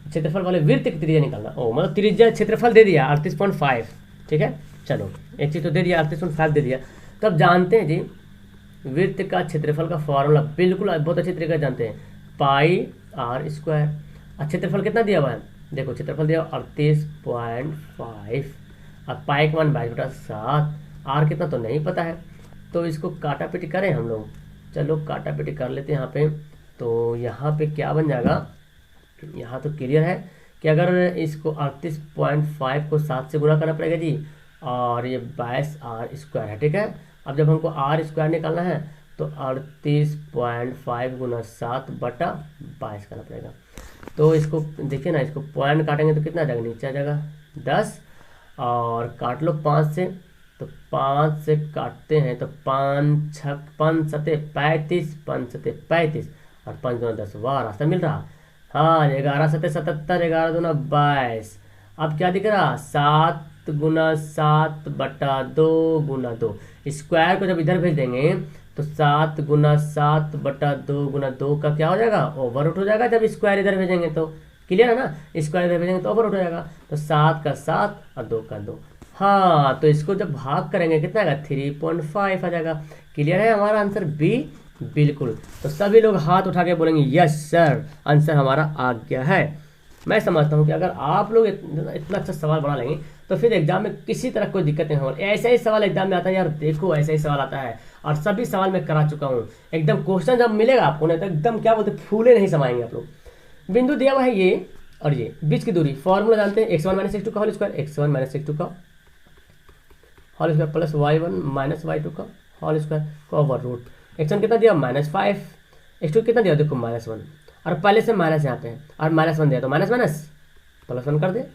क्षेत्रफल वाले वृत्त की त्रिज्या निकालना। ओ मतलब त्रिज्या क्षेत्रफल दे दिया 38.5, ठीक है। चलो एक चीज तो दे दिया 38.5 दे दिया, तो अब जानते हैं जी वृत्त का क्षेत्रफल का फॉर्मूला, बिल्कुल बहुत अच्छे तरीके से जानते हैं, पाई R स्क्वायर। क्षेत्रफल कितना दिया हुआ है, देखो क्षेत्रफल दिया 38.5, और पाई का मान 22/7, R कितना तो नहीं पता है, तो इसको काटा पीटी करें हम लोग। चलो काटा पीटी कर लेते हैं यहाँ पे, तो यहाँ पे क्या बन जाएगा, यहाँ तो क्लियर है कि अगर इसको 38.5 को 7 से गुणा करना पड़ेगा जी, और ये 22r² है, ठीक है। अब जब हमको r² निकालना है तो 38.5 गुना 7/22 करना पड़ेगा। तो इसको देखिए ना, इसको पॉइंट काटेंगे तो कितना आ जाएगा, नीचे आ जाएगा 10, और काट लो 5 से, तो 5 से काटते हैं तो 5 सते 35, 5 सते 35 और 5 दूना 10, वाह रास्ता मिल रहा। हाँ 11 सते 77, 11 दूना 22। अब क्या दिख रहा, 7 गुना 7/2 गुना 2। स्क्वायर को जब इधर भेज देंगे तो 7 गुना 7/2 गुना 2 का क्या हो जाएगा, ओवररूट हो जाएगा। जब स्क्वायर इधर भेजेंगे तो क्लियर है ना, स्क्वायर इधर भेजेंगे तो ओवररूट हो जाएगा। तो 7 का 7 और 2 का 2। हाँ तो इसको जब भाग करेंगे कितना आएगा, 3.5 आ जाएगा। क्लियर है हमारा आंसर बी, बिल्कुल। तो सभी लोग हाथ उठा के बोलेंगे यस सर, आंसर हमारा आ गया है। मैं समझता हूँ कि अगर आप लोग इतना अच्छा सवाल बना लेंगे तो फिर एग्जाम में किसी तरह कोई दिक्कत नहीं होगी। ऐसा ही सवाल एग्जाम में आता है यार, देखो ऐसा ही सवाल आता है, और सभी सवाल मैं करा चुका हूँ। एकदम क्वेश्चन जब मिलेगा आपको ना तो एकदम क्या बोलते, फूले नहीं समाएंगे आप लोग। बिंदु दिया हुआ है ये और ये, बीच की दूरी, फॉर्मूला जानते हैं, x1 - x2 का होल स्क्वायर, x1 - x2 का whole square plus y1 - y2 का होल स्क्वायर का ओवर रूट। x1 कितना दिया, -5, x2 कितना दिया, देखो -1, और पहले से माइनस यहाँ पे है और -1 दिया तो माइनस माइनस +1 कर दे।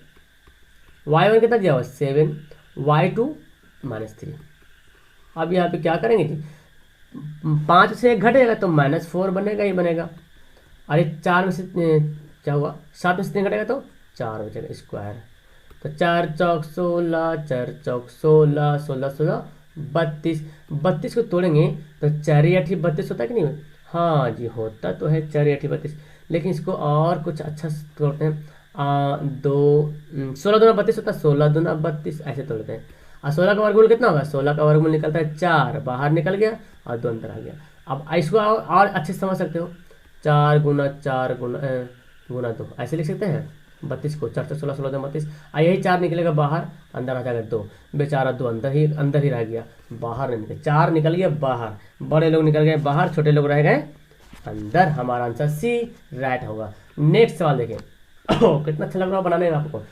y1 कितना दिया हुआ, 7, y2 -3। अब यहाँ पे क्या करेंगे जी, 5 से 1 घटेगा तो -4 बनेगा, ये बनेगा। और ये 4 में से क्या हुआ, 7 में से 3 घटेगा तो 4 बचेगा स्क्वायर। तो 4 चौक 16, 4 चौक 16, 16 16 32। 32 को तोड़ेंगे तो 4 8 32 होता है कि नहीं, हाँ जी होता तो है 4 8 32। लेकिन इसको और कुछ अच्छा तोड़ते हैं, 16 दूना 32 होता है, 16 दूना 32 ऐसे तोड़ते हैं। और 16 का वर्गमूल कितना होगा, 16 का वर्गमूल निकलता है 4, बाहर निकल गया और 2 अंदर आ गया। अब इसको और अच्छे से समझ सकते हो, 4 गुना 4 गुना 2 ऐसे लिख सकते हैं। 32 को 4 16 16 2 32, और यही 4 निकलेगा बाहर, अंदर आ जाएगा 2, बेचारा 2 अंदर ही रह गया, बाहर नहीं निकल, 4 निकल गया बाहर, बड़े लोग निकल गए बाहर, छोटे लोग रह गए अंदर। हमारा आंसर सी राइट होगा। नेक्स्ट सवाल देखें। कितना अच्छा लग रहा है बनाने में आपको।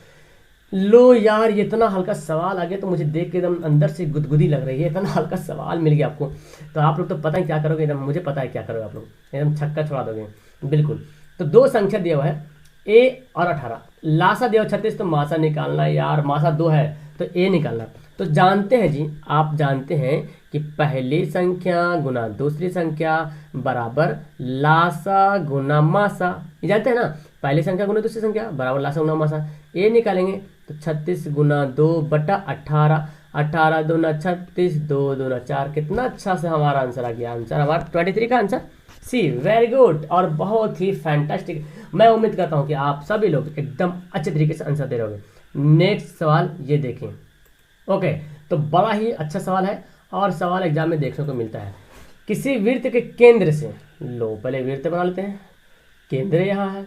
लो यार ये इतना हल्का सवाल आ गया तो मुझे देख के एकदम अंदर से गुदगुदी लग रही है, इतना हल्का सवाल मिल गया आपको। तो आप लोग तो पता ही क्या करोगे, एकदम मुझे पता है क्या करोगे आप लोग, एकदम छक्का छोड़ा दोगे बिल्कुल। तो 2 संख्या दिया हुआ है a और 18, लासा दिया 36, तो मासा निकालना है यार, मासा 2 है तो a निकालना। तो जानते हैं जी, आप जानते हैं कि पहली संख्या गुना दूसरी संख्या बराबर लासा गुना मासा, ये जानते हैं ना, पहली संख्या गुना दूसरी संख्या बराबर लासा गुना मासा। a निकालेंगे तो 36 गुना 2/18, 18 दूना 36, 2 दूना 4। कितना अच्छा से हमारा आंसर आ गया, आंसर हमारा 23 का आंसर सी, वेरी गुड और बहुत ही फैंटास्टिक। मैं उम्मीद करता हूं कि आप सभी लोग एकदम अच्छे तरीके से आंसर दे रहे होंगे। नेक्स्ट सवाल ये देखें। ओके तो बड़ा ही अच्छा सवाल है और सवाल एग्जाम में देखने को मिलता है। किसी वृत्त के केंद्र से, लो पहले वृत्त बना लेते हैं, केंद्र यहाँ है,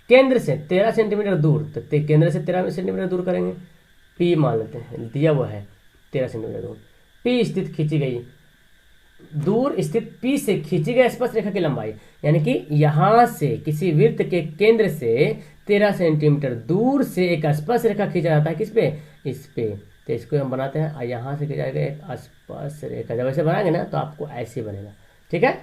केंद्र से 13 सेंटीमीटर दूर, तो केंद्र से 13 सेंटीमीटर दूर करेंगे, P मान लेते हैं, दिया हुआ है 13 सेंटीमीटर दूर, P स्थित खींची गई, दूर स्थित P से खींची गई स्पर्श रेखा की लंबाई, यानी कि यहाँ से किसी वृत्त के केंद्र से 13 सेंटीमीटर दूर से एक स्पर्श रेखा खींचा जाता है, किस पे, इस पे। तो इसको हम बनाते हैं और यहाँ से खींचा जाएगा एक स्पर्श रेखा। जब ऐसे बनाएंगे ना तो आपको ऐसे बनेगा, ठीक है।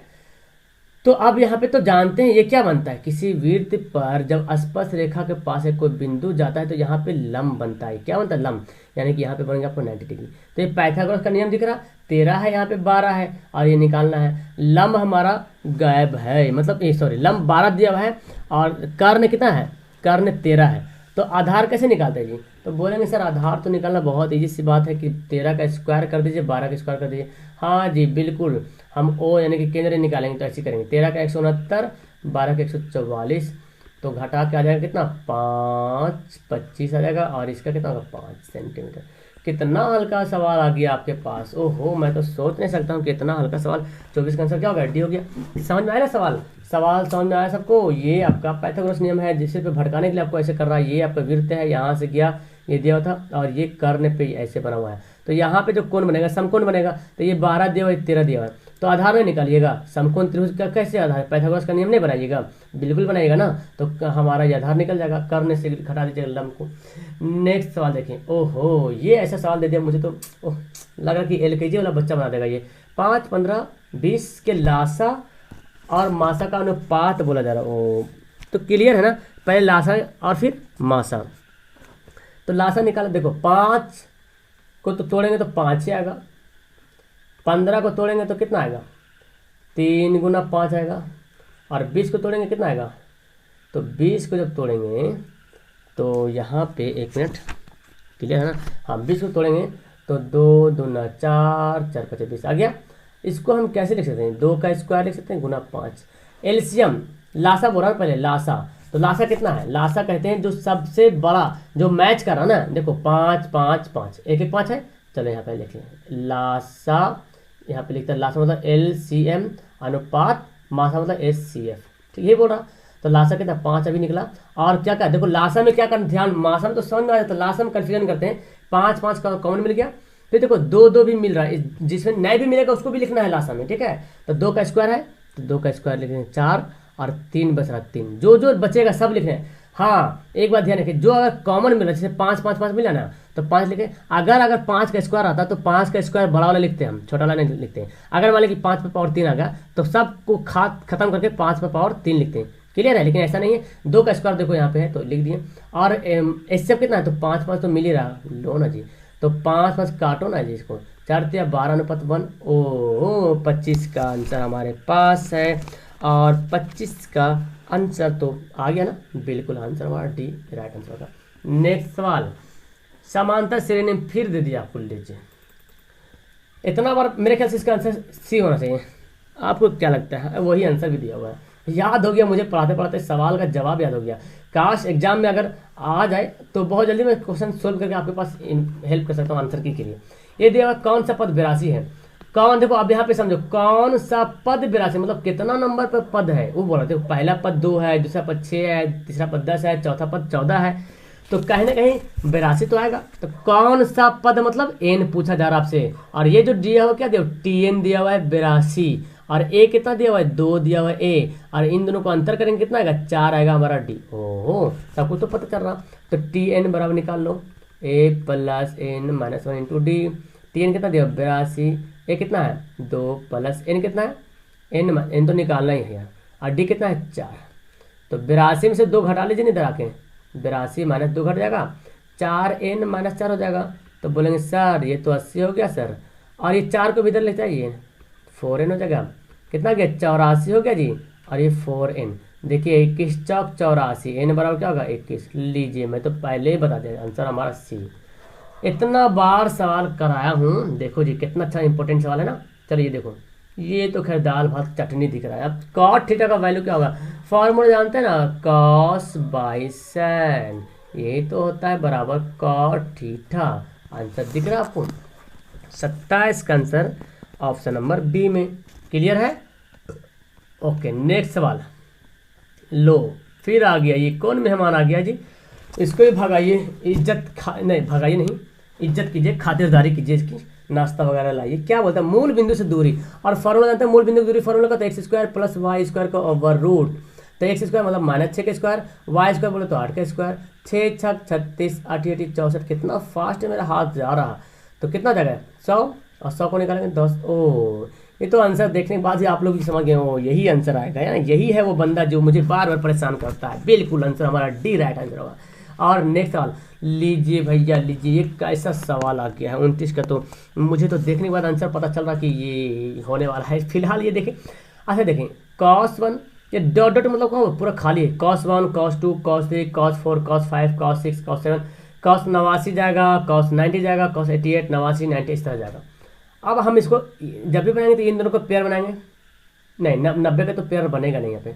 तो अब यहाँ पे तो जानते हैं ये क्या बनता है, किसी वृत्त पर जब स्पर्श रेखा के पास एक कोई बिंदु जाता है तो यहाँ पे लंब बनता है। क्या बनता है, लंब, यानी कि यहाँ पे बनेगा आपको 90 डिग्री। तो ये पाइथागोरस का नियम दिख रहा, 13 है यहाँ पे 12 है और ये निकालना है। लंब हमारा गायब है, मतलब सॉरी लंब 12 दिया हुआ है और कर्ण कितना है, कर्ण 13 है। तो आधार कैसे निकालते हैं जी, तो बोलेंगे सर आधार तो निकालना बहुत ईजी सी बात है कि 13 का स्क्वायर कर दीजिए, 12 का स्क्वायर कर दीजिए। हाँ जी बिल्कुल, हम ओ यानी कि केंद्र निकालेंगे तो ऐसे करेंगे, 13 का 169, 12 का 144, तो घटा के आ जाएगा कितना, 5 25 आ जाएगा, और इसका कितना होगा 5 सेंटीमीटर। कितना हल्का सवाल आ गया आपके पास, ओहो मैं तो सोच नहीं सकता हूँ कि इतना हल्का सवाल। 24 का आंसर क्या होगा, डी हो गया। समझ में आया ना सवाल समझ में आया सबको। ये आपका पाइथागोरस नियम है, जिसे पे भटकाने के लिए आपको ऐसे कर रहा है। ये आपका वृत्त है, यहाँ से गया, ये दिया था और ये कर्ण पे ऐसे बना हुआ है। तो यहाँ पे जो कोण बनेगा समकोण बनेगा, तो ये 12 दिया हुआ है 13 दिया हुआ है, तो आधार में निकालिएगा। समकोण त्रिभुज का कैसे आधार, पाइथागोरस का नियम नहीं बनाइएगा, बिल्कुल बनाइएगा ना, तो हमारा ये आधार निकल जाएगा। कर्ण से हटा दीजिएगा लंब को। नेक्स्ट सवाल देखें। ओहो, ये ऐसा सवाल दे दिया मुझे तो लग रहा कि LKG वाला बच्चा बना देगा ये। 5, 15, 20 के लासा और मासा का अनुपात बोला जा रहा है। ओ तो क्लियर है ना, पहले लासा और फिर मासा। तो लासा निकाला, देखो 5 को तो तोड़ेंगे तो 5 ही आएगा, 15 को तोड़ेंगे तो कितना आएगा, 3 गुना 5 आएगा, और 20 को तोड़ेंगे कितना आएगा, तो 20 को जब तोड़ेंगे तो यहाँ पे 1 मिनट, क्लियर है ना, हाँ 20 को तोड़ेंगे तो 2 दूना 4, 4 5 20 आ गया। इसको हम कैसे लिख सकते हैं, 2 का स्क्वायर लिख सकते हैं गुना 5। एलसीएम लासा बोल रहा है पहले, लासा, तो लासा कितना है, लासा कहते हैं जो सबसे बड़ा जो मैच कर रहा है ना, देखो 5 5 5 1 1 5 है, चलो यहाँ पे लिख लें लासा, यहाँ पे लिखता है लासा मतलब LCM अनुपात मासा मतलब SCF, ठीक है बोल रहा। तो लासा कितना 5 अभी निकला। और क्या क्या देखो लासा में क्या करना, ध्यान, मासा में तो समझ में आ जाता है, लासा में कन्फ्यूजन करते हैं। 5 5 का कॉमन मिल गया, फिर देखो 2 2 भी मिल रहा है, जिसमें नए भी मिलेगा उसको भी लिखना है लासा में, ठीक है। तो 2 का स्क्वायर है तो 2 का स्क्वायर लिखेंगे 4, और 3 बच रहा 3, जो जो बचेगा सब लिखने हैं। हाँ एक बात ध्यान रखिए, जो अगर कॉमन मिला जैसे 5 5 5 मिला ना तो 5 लिखे, अगर 5 का स्क्वायर आता तो 5 का स्क्वायर बड़ा वाला लिखते हैं हम, छोटा वाला नहीं लिखते हैं। अगर मान लीजिए कि 5 पे पावर 3 आ गया तो सबको खत्म करके 5 पे पावर 3 लिखते हैं, क्लियर है। लेकिन ऐसा नहीं है, 2 का स्क्वायर देखो यहाँ पे है तो लिख दिए। और SCF कितना है, तो 5 5 तो मिल ही रहा, लो ना जी, तो 5 5 काटो ना जी इसको, 4 या 12 अनुपात 1, ओ 25 का आंसर हमारे पास है। और 25 का आंसर तो आ गया ना, बिल्कुल आंसर हमारा डी राइट आंसर होगा। नेक्स्ट सवाल, समांतर श्रेणी में फिर दे दिया आपको, लीजिए इतना बार, मेरे ख्याल से इसका आंसर सी होना चाहिए। आपको क्या लगता है, वही आंसर भी दिया हुआ है, याद हो गया मुझे, पढ़ाते पढ़ाते सवाल का जवाब याद हो गया। काश एग्जाम में अगर आ जाए तो बहुत जल्दी मैं क्वेश्चन सोल्व करके आपके पास हेल्प कर सकता हूँ आंसर के लिए। ये दिया हुआ कौन सा पद 82 है, कौन, देखो अब यहाँ पे समझो कौन सा पद 82 मतलब कितना नंबर पर पद है वो बोला। देखो पहला पद 2 है, दूसरा पद 6 है, तीसरा पद 10 है, चौथा पद 14 है, तो कहीं ना कहीं 82 तो आएगा। तो कौन सा पद मतलब n पूछा जा रहा आपसे, और ये जो दिया हुआ क्या दिया, TN दिया हुआ है 82, और A कितना दिया हुआ है 2 दिया हुआ है A, और इन दोनों को अंतर करेंगे कितना आएगा 4 आएगा हमारा D। ओहो सब कुछ तो पता चल रहा। तो TN बराबर निकाल लो, A plus N minus 1 into D. TN कितना दिया 82, A कितना है 2 प्लस N कितना है N तो निकालना ही है यार, और D कितना है 4। तो 82 में से 2 घटा लीजिए, नहीं इधर आके 82 माइनस 2 घट जाएगा, 4N माइनस 4 हो जाएगा। तो बोलेंगे सर ये तो 80 हो गया सर, और ये 4 को भी इधर ले जाइए 4N हो जाएगा, कितना गया 84 हो गया जी, और ये 4N। देखिए 21 चौक 84, N बराबर क्या होगा 21। लीजिए मैं तो पहले ही बता दिया आंसर हमारा C। इतना बार सवाल कराया हूँ, देखो जी कितना अच्छा इंपॉर्टेंट सवाल है ना। चलिए देखो ये तो खैर दाल भात चटनी दिख रहा है। अब cot थीटा का वैल्यू क्या होगा, फॉर्मूला जानते हैं ना, cos बाई साइन, यही तो होता है बराबर cot थीटा। आंसर दिख रहा है आपको 27 का आंसर ऑप्शन नंबर बी में, क्लियर है। ओके नेक्स्ट सवाल, लो फिर आ गया, ये कौन मेहमान आ गया जी, इसको भी भगाइए, नहीं भगाइए नहीं, इज्जत कीजिए, खातिरदारी कीजिए इसकी, नाश्ता वगैरह लाइए। क्या बोलता है, मूल बिंदु से दूरी, और फॉर्मूला जानते हैं मूल बिंदु की दूरी फॉर्मूला का, तो X square plus Y square का ओवर रूट। तो एक्स स्क्वायर मतलब माइनस 6 का स्क्वायर, वाई स्क्वायर बोले तो 8 का स्क्वायर, 6 6 36 8 8 64, कितना फास्ट है मेरा हाथ जा रहा। तो कितना जगह 100, और 100 को निकालेंगे 10। ओ ये तो आंसर देखने के बाद ही आप लोग भी समझ गए हो, यही आंसर आएगा है ना, यही है वो बंदा जो मुझे बार बार परेशान करता है। बिल्कुल आंसर हमारा डी राइट आंसर होगा। और नेक्स्ट सवाल लीजिए भैया लीजिए, ये कैसा सवाल आ गया है 29 का, तो मुझे तो देखने के बाद आंसर पता चल रहा कि ये होने वाला है। फिलहाल ये देखें, अच्छा देखें cos 1, ये डॉट डॉट मतलब कौन पूरा खाली है, cos 1 cos 2 cos 3 cos 4 cos 5 cos 6 cos 7, cos 89 जाएगा, cos 90 जाएगा, cos 88 89 90 इस तरह जाएगा। अब हम इसको जब भी बनाएंगे तो इन दोनों को पेयर बनाएंगे, नहीं 90 का तो पेयर बनेगा नहीं यहाँ पे,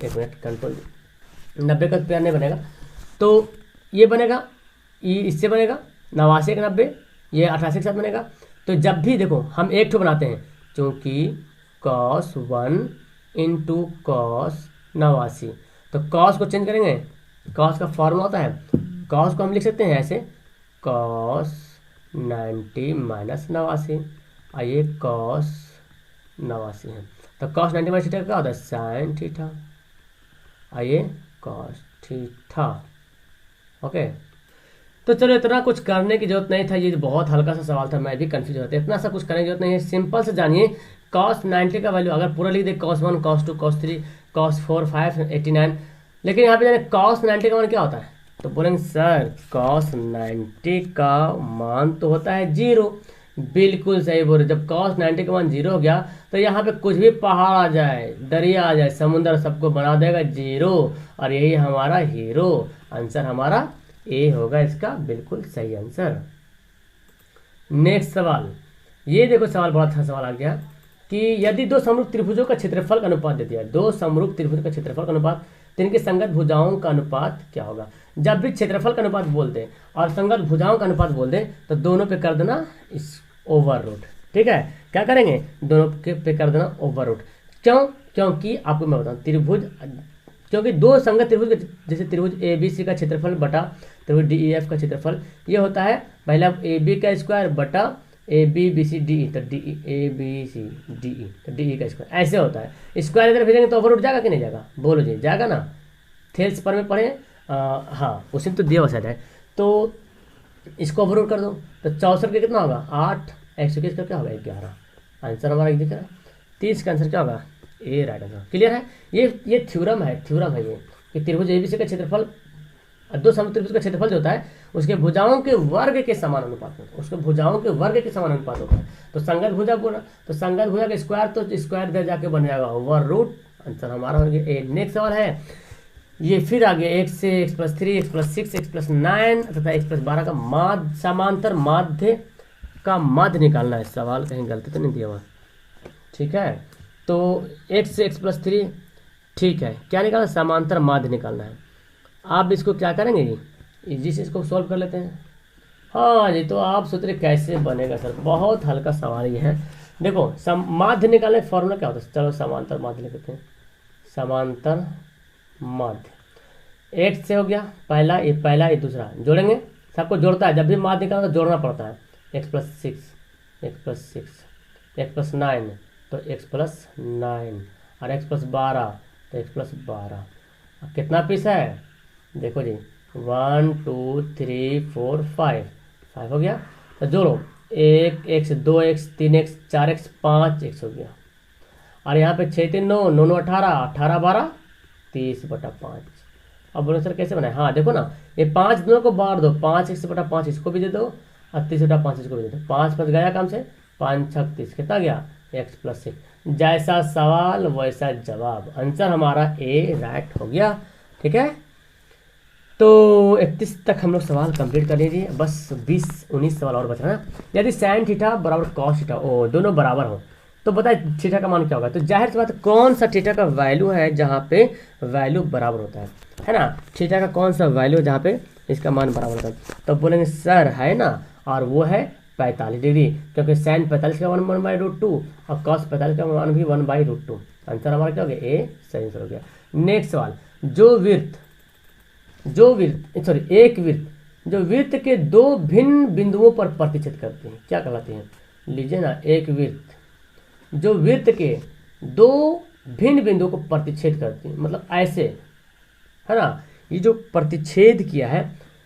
एक मिनट कंट्रोल, 90 का पेयर नहीं बनेगा, तो ये बनेगा, ये इससे बनेगा 89 का 90, ये 88 के साथ बनेगा। तो जब भी देखो हम एक ठो बनाते हैं, क्योंकि cos 1 इंटू cos 89, तो cos को चेंज करेंगे, cos का फॉर्मूला होता है, cos को हम लिख सकते हैं ऐसे cos 90 माइनस 89, और ये कॉस 89 है। तो कॉस 90 माइनस थीटा क्या होता है, साइन थीटा, और ये कॉस थीटा। ओके, तो चलो इतना कुछ करने की जरूरत नहीं था, ये बहुत हल्का सा सवाल था, मैं भी कंफ्यूज होता इतना सा कुछ करने की जरूरत नहीं है। सिंपल से जानिए कॉस 90 का वैल्यू अगर पूरा लिख दे, कॉस 1 कॉस 2 कॉस 3 कॉस 4 5 89, लेकिन यहाँ पे जाने कॉस 90 का मान क्या होता है, तो बोलेंगे सर कॉस 90 का मान तो होता है 0। बिल्कुल सही बोल रहे, जब कॉस 90 का मान 0 हो गया तो यहाँ पे कुछ भी पहाड़ आ जाए, दरिया आ जाए, समुद्र, सबको बना देगा 0, और यही हमारा हीरो। आंसर हमारा ए होगा इसका बिल्कुल सही आंसर। नेक्स्ट सवाल, ये देखो सवाल बड़ा अच्छा सवाल आ गया कि यदि दो समरूप त्रिभुजों का क्षेत्रफल का अनुपात दे दिया, दो समरूप त्रिभुजों का क्षेत्रफल का अनुपात, तो इनकी संगत भुजाओं का अनुपात क्या होगा। जब भी क्षेत्रफल का अनुपात बोल दे और संगत भुजाओं का अनुपात बोल दे तो दोनों पे कर देना इस ओवर रूट। ठीक है, क्या करेंगे, दोनों के पे कर देना ओवर रूट। क्यों, क्योंकि आपको मैं बताऊं त्रिभुज, क्योंकि दो संगत त्रिभुज, जैसे त्रिभुज ए बी सी का क्षेत्रफल बटा त्रिभुज डी ई एफ का क्षेत्रफल, ये होता है पहला ए बी का स्क्वायर बटा A B B C D E, तो D A B C D E, तो डी ई का स्क्वायर ऐसे होता है। स्क्वायर इधर भेजेंगे तो ओवर रूट जाएगा कि नहीं जाएगा, बोलो जी, जाएगा ना। थेल्स पर में पढ़े, हाँ उसने तो दिया वैसा है। तो इसको ओवर रूट कर दो तो 64 का कितना होगा 8, 121 का क्या होगा 11। आंसर हमारा दिख रहा है, 30 का आंसर क्या होगा ए, राइट आंसर। क्लियर है, ये थ्योरम है ये कि त्रिभुज एबीसी का क्षेत्रफल, दो समरूप त्रिभुज का क्षेत्रफल जो होता है उसके भुजाओं के वर्ग के समान अनुपात होता है, उसके भुजाओं के वर्ग के समान अनुपात होता है। तो संगत भुजा बोला तो संगत भुजा का स्क्वायर, तो स्क्वायर इधर जाके बन जाएगा ओवर रूट। आंसर हमारा हो गया ए। नेक्स्ट सवाल है, ये फिर आगे x से x+3 x+6 x+9 तथा x+12 का माध्य, समांतर माध्य का माध्य निकालना है। सवाल कहीं गलती तो नहीं दिया हुआ, ठीक है। तो x से x+3, ठीक है, क्या निकालना, समांतर माध्य निकालना है। आप इसको क्या करेंगे जी, इजी से इसको सॉल्व कर लेते हैं। हाँ जी, तो आप सोच रहे कैसे बनेगा सर, बहुत हल्का सवाल ये है। देखो माध्य निकालने फॉर्मूला क्या होता है, चलो समांतर माध्य लिखते हैं। समांतर माध्य x से हो गया पहला, ये दूसरा, जोड़ेंगे, सबको जोड़ता है, जब भी माध्य निकालना तो जोड़ना पड़ता है। x+6 x+9 तो x+9 और x+12 तो x+12। कितना पीस है, देखो जी 1 2 3 4 5 हो गया। तो जोड़ो 1x 2x 3x 4x 5x हो गया, और यहाँ पे 6 3 9 9 9 18 18 12 30/5। अब बोलो सर कैसे बनाए, हाँ देखो ना, ये 5 दोनों को बांट दो, 5x/5 इसको भी दे दो और 30/5 इसको भी दे दो, 5 5 गया काम से, 5 6 30, कितना गया x+6। जैसा सवाल वैसा जवाब, आंसर हमारा ए राइट हो गया। ठीक है, तो 31 तक हम लोग सवाल कंप्लीट कर लीजिए, बस 20-19 सवाल और बच रहा है। यदि साइन थीटा बराबर कॉस थीटा, ओ दोनों बराबर हो, तो बताए थीटा का मान क्या होगा। तो जाहिर सी बात कौन सा थीटा का वैल्यू है जहाँ पे वैल्यू बराबर होता है ना। थीटा का कौन सा वैल्यू जहाँ पे इसका मान बराबर होता है, तो बोलेंगे सर है ना, और वो है 45 डिग्री, क्योंकि साइन 45 का मान 1/√2 और कॉस 45 का मान भी 1/√2। आंसर हमारा क्या हो गया, ए सही आंसर हो गया। नेक्स्ट सवाल, एक वृत्त जो वृत्त के दो भिन्न बिंदुओं पर प्रतिच्छेद करते हैं क्या कहलाते हैं। लीजिए ना, एक वृत्त जो वृत्त के दो भिन्न बिंदुओं को प्रतिच्छेद करते हैं, मतलब ऐसे है ना, ये जो प्रतिच्छेद किया है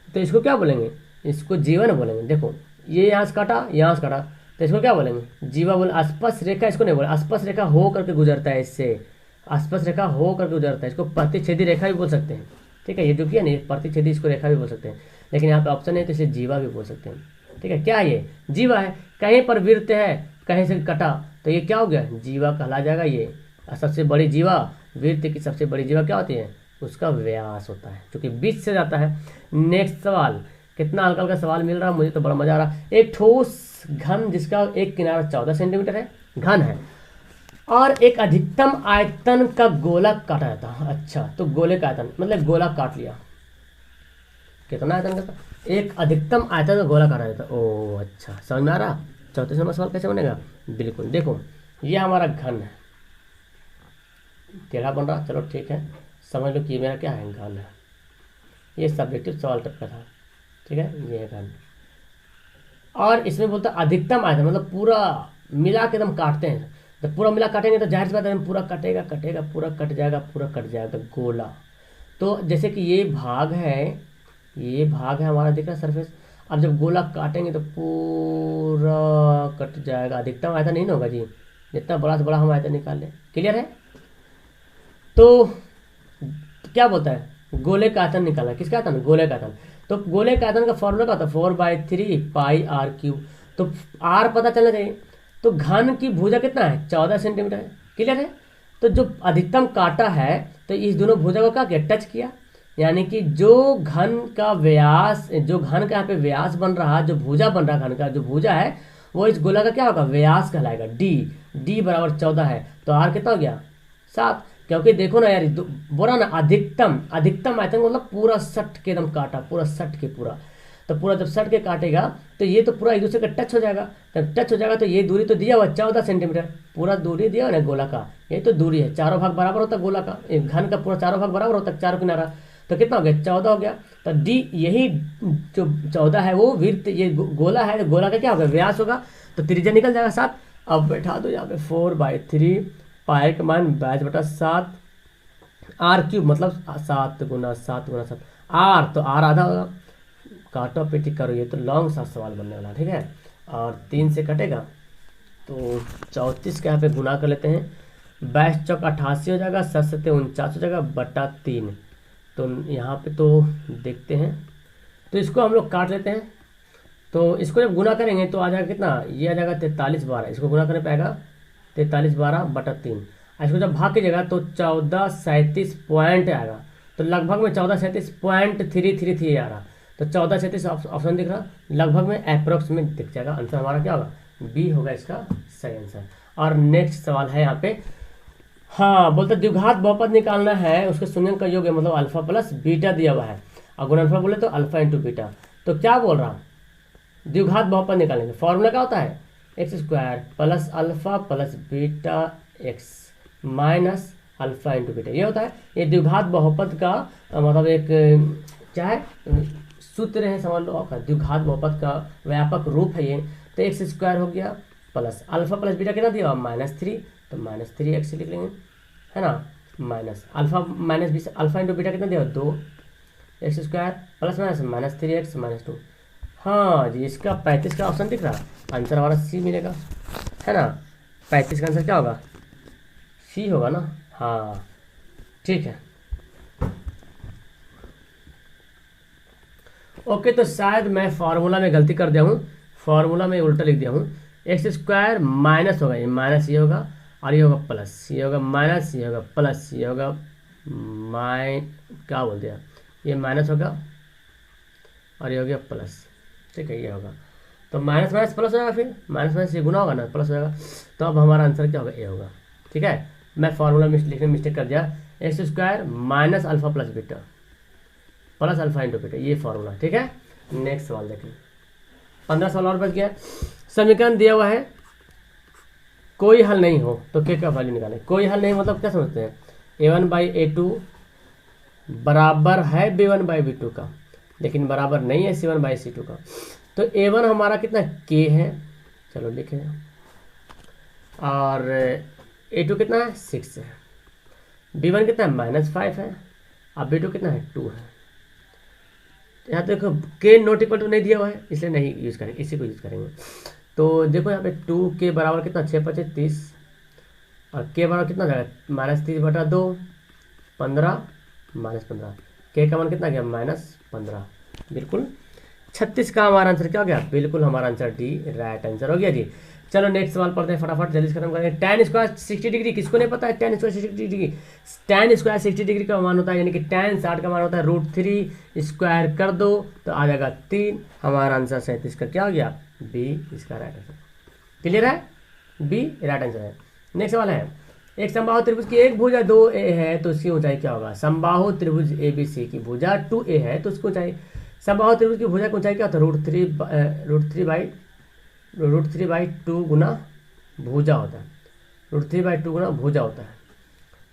तो इसको क्या बोलेंगे, इसको जीवन बोलेंगे। देखो ये यहाँ से काटा, यहाँ से काटा, तो इसको क्या बोलेंगे, जीवा बोले। आसपास रेखा इसको नहीं बोले, आसपास रेखा हो करके गुजरता है, इससे आसपास रेखा हो करके गुजरता है, इसको प्रतिच्छेदी रेखा भी बोल सकते हैं। ठीक है, ये जो किया नहीं प्रतिच्छेदी, इसको रेखा भी बोल सकते हैं, लेकिन यहाँ पे ऑप्शन है तो इसे जीवा भी बोल सकते हैं। ठीक है, क्या ये जीवा है, कहीं पर वृत्त है कहीं से कटा तो ये क्या हो गया, जीवा कहला जाएगा। ये सबसे बड़ी जीवा, वृत्त की सबसे बड़ी जीवा क्या होती है, उसका व्यास होता है, क्योंकि बीच से जाता है। नेक्स्ट सवाल, कितना हल्का हल्का सवाल मिल रहा है, मुझे तो बड़ा मजा आ रहा है। एक ठोस घन जिसका एक किनारा 14 सेंटीमीटर है, घन है, और एक अधिकतम आयतन का गोला काटा जाता है। अच्छा, तो गोले का आयतन मतलब गोला काट लिया, कितना आयतन का, एक अधिकतम आयतन का गोला काटा जाता है। ओ अच्छा, समझ में आ रहा। 34 नंबर सवाल कैसे बनेगा, बिल्कुल देखो ये हमारा घन है, टेढ़ा बन रहा, चलो ठीक है, समझ लो कि ये मेरा क्या है, घन है। ये सब्जेक्टिव सवाल तक का था, ठीक है, ये है घन। और इसमें बोलता है अधिकतम आयतन, मतलब पूरा मिला के एकदम काटते हैं। जब पूरा मिला काटेंगे तो जाहिर सी बात है पूरा कटेगा कटेगा पूरा कट जाएगा पूरा कट जाएगा गोला। तो जैसे कि ये भाग है हमारा, दिख रहा है सरफेस। अब जब गोला काटेंगे तो पूरा कट जाएगा, अधिकतम आयतन नहीं ना होगा जी, जितना बड़ा से बड़ा हम आयतन निकाल लें। क्लियर है? तो क्या बोलता है, गोले का आयतन निकालना। किसका आयतन? गोले का आयतन। तो गोले का आयतन का फॉर्मूला क्या होता है? 4/3 पाई आर क्यूब। तो आर पता चलना चाहिए। तो घन की भुजा कितना है? 14 सेंटीमीटर है। क्लियर है? तो जो अधिकतम काटा है तो इस दोनों भुजा को क्या किया? टच किया। यानी कि जो घन का व्यास, जो घन का यहाँ पे व्यास बन रहा, जो भुजा बन रहा घन का जो भुजा है वो इस गोला का क्या होगा? व्यास कहलाएगा। डी बराबर 14 है। तो आर कितना हो गया? 7। क्योंकि देखो ना यार, बोला ना अधिकतम आयतन मतलब पूरा सट के एकदम काटा, पूरा सट के पूरा। तो पूरा जब सट के काटेगा तो ये तो पूरा एक दूसरे का टच हो जाएगा। जब टच हो जाएगा तो ये दूरी तो दिया हुआ 14 सेंटीमीटर, पूरा दूरी दिया हुआ ना गोला का, ये तो दूरी है। चारों भाग बराबर होता है गोला का, घन का पूरा चारों भाग बराबर होता है, चारों किनारा। तो कितना हो गया? 14 हो गया। तो डी, यही जो 14 है वो वृत्त, ये गोला है, गोला का क्या होगा? व्यास होगा। तो त्रिज्या निकल जाएगा 7। अब बैठा दो यहाँ पे 4/3 पाई का मान 22/7 आर क्यूब, मतलब 7 × 7 आर। तो आर आधा होगा। काटो पेटी करो, ये तो लॉन्ग सा सवाल बनने वाला, ठीक है। और 3 से कटेगा तो 34 का यहाँ पे गुना कर लेते हैं। 22 चौक 88 हो जाएगा, 7 7 49 हो जाएगा बटा 3। तो यहाँ पे तो देखते हैं, तो इसको हम लोग काट लेते हैं। तो इसको जब गुना करेंगे तो आ जाएगा कितना? ये आ जाएगा 43/12। इसको गुना करने पे आएगा 43/12 बटा 3। इसको जब भाग कीजिएगा तो 1437 पॉइंट आएगा। तो लगभग में 1437.333 आ रहा। तो 1437 ऑप्शन दिख रहा, लगभग में अप्रोक्स में दिख जाएगा। आंसर हमारा क्या होगा? बी होगा इसका सही आंसर। और नेक्स्ट सवाल है यहाँ पे, हाँ बोलते द्विघात बहुपद निकालना है, उसके शून्य का योग है, मतलब अल्फा प्लस बीटा दिया हुआ है। और गुणनफल बोले तो अल्फा इंटू बीटा। तो क्या बोल रहा, द्विघात बहुपद निकालेंगे। फॉर्मूला क्या होता है? x² plus alpha plus beta x minus alpha into beta, ये होता है। ये द्विघात बहुपद का मतलब एक क्या है, सूत्र है, समझ लो आपका। द्विघात बहुपद का व्यापक रूप है ये। तो x² हो गया प्लस अल्फा प्लस बीटा कितना दिया? -3। तो -3x लिख लेंगे, है ना। माइनस अल्फा माइनस बीस, अल्फा इंटू बीटा कितना दिया? 2 x² प्लस माइनस -3x -2। हाँ जी, इसका 35 का ऑप्शन दिख रहा, आंसर हमारा सी मिलेगा, है ना। 35 का आंसर क्या होगा? सी होगा ना। हाँ ठीक है। ओके, तो शायद मैं फार्मूला में गलती कर दिया हूँ, फार्मूला में उल्टा लिख दिया हूँ। x² माइनस होगा, ये माइनस ये होगा और ये होगा प्लस, ये होगा माइनस, ये होगा प्लस, ये होगा क्या बोल दिया, ये माइनस होगा और ये हो गया प्लस, ठीक है, ये होगा। तो माइनस माइनस प्लस हो जाएगा, फिर माइनस माइनस ये गुना होगा ना, प्लस हो जाएगा। तो अब हमारा आंसर क्या होगा? ए होगा, ठीक है। मैं फार्मूला लिखने में मिस्टेक कर दिया। x² minus alpha plus beta plus alpha into beta, ये फार्मूला, ठीक है। नेक्स्ट सवाल देखें, 15 सवाल और बच गया। समीकरण दिया हुआ है, कोई हल नहीं हो तो के का वैल्यू निकालें। कोई हल नहीं मतलब क्या समझते हैं? a1/a2 बराबर है b1/b2 का, लेकिन बराबर नहीं है c1/c2 का। तो a1 हमारा कितना k है, चलो लिखें, और a2 कितना है? 6 है। b1 कितना है? -5 है। अब b2 कितना है? 2 है। यहाँ देखो k नॉट इक्वल टू नहीं दिया हुआ है, इसलिए नहीं यूज़ करेंगे, इसी को यूज़ करेंगे। तो देखो यहाँ पे 2 के बराबर कितना? 6 × 5 = 30, और k बराबर कितना जाएगा? -30/2 15 -15, k का मान कितना गया? -15, बिल्कुल 36 का हमारा आंसर क्या हो गया? बिल्कुल हमारा आंसर डी राइट आंसर हो गया जी। चलो नेक्स्ट सवाल पढ़ते हैं, फटाफट जल्दी से खत्म करेंगे। tan स्क्वायर 60 डिग्री, किसको नहीं पता है? tan square 60 degree, tan square 60 degree का मान होता है, यानी कि tan 60 का मान होता है √3 स्क्वायर कर दो तो आ जाएगा 3। हमारा आंसर 37 का क्या हो गया? बी इसका राइट आंसर। क्लियर है? बी राइट आंसर है। नेक्स्ट सवाल है, एक समबाहु त्रिभुज की एक भुजा 2a है तो उसकी ऊंचाई क्या होगा? समबाहु त्रिभुज ABC की भुजा 2a है तो उसकी ऊंचाई, समबाहु त्रिभुज की भुजा की ऊंचाई क्या होता है? √3/2 गुना भुजा होता है, √3/2 गुना भुजा होता है।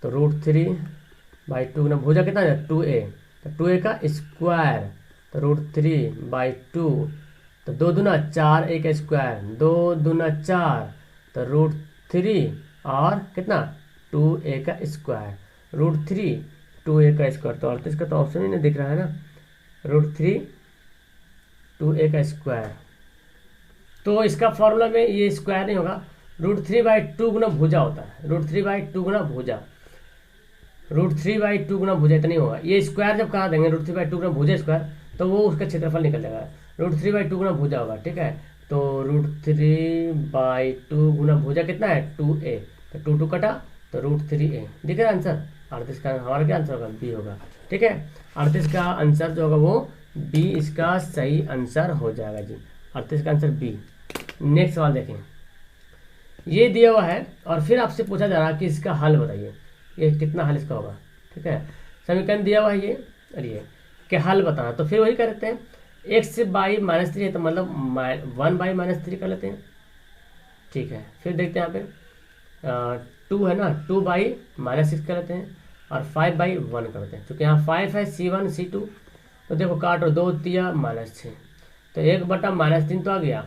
तो √3/2 गुना भुजा कितना है? 2a, तो 2a का स्क्वायर, तो √3/2 तो 2 दूना 4 a का स्क्वायर, 2 दूना 4 तो √3 और कितना 2a का स्क्वायर, √3 2a का स्क्वायर। तो 38 का तो ऑप्शन ही नहीं दिख रहा है ना, √3 2a का स्क्वायर। तो इसका फॉर्मूला में ये स्क्वायर नहीं होगा, √3/2 गुना भुजा होता है, √3/2 गुना भुजा, √3/2 गुना भुजा इतना ही होगा। ये स्क्वायर जब कहा देंगे √3/2 गुना भुजा स्क्वायर, तो वो उसका क्षेत्रफल निकल जाएगा, √3/2 गुना भुजा होगा। ठीक है, तो √3/2 गुना भुजा कितना है 2a, तो 2 2 कटा तो √3a। दिख रहा है आंसर 38 का, हमारा क्या आंसर होगा बी होगा। ठीक है, 38 का आंसर जो होगा वो बी इसका सही आंसर हो जाएगा जी, 38 का आंसर बी। नेक्स्ट सवाल देखें, ये दिया हुआ है और फिर आपसे पूछा जा रहा है कि इसका हल बताइए, ये कितना हल इसका होगा। ठीक है, समीकरण दिया हुआ है ये, और ये कि हल बताना, तो फिर वही करते हैं, x/-3 है तो मतलब 1/-3 कर लेते हैं। ठीक है, फिर देखते हैं यहाँ पे 2 है ना, 2/-6 कर लेते हैं और 5/1 कर लेते हैं। चूँकि यहाँ 5 है, C1 C2, तो देखो काटो, 2 तिया -6, तो 1/-3 तो आ गया,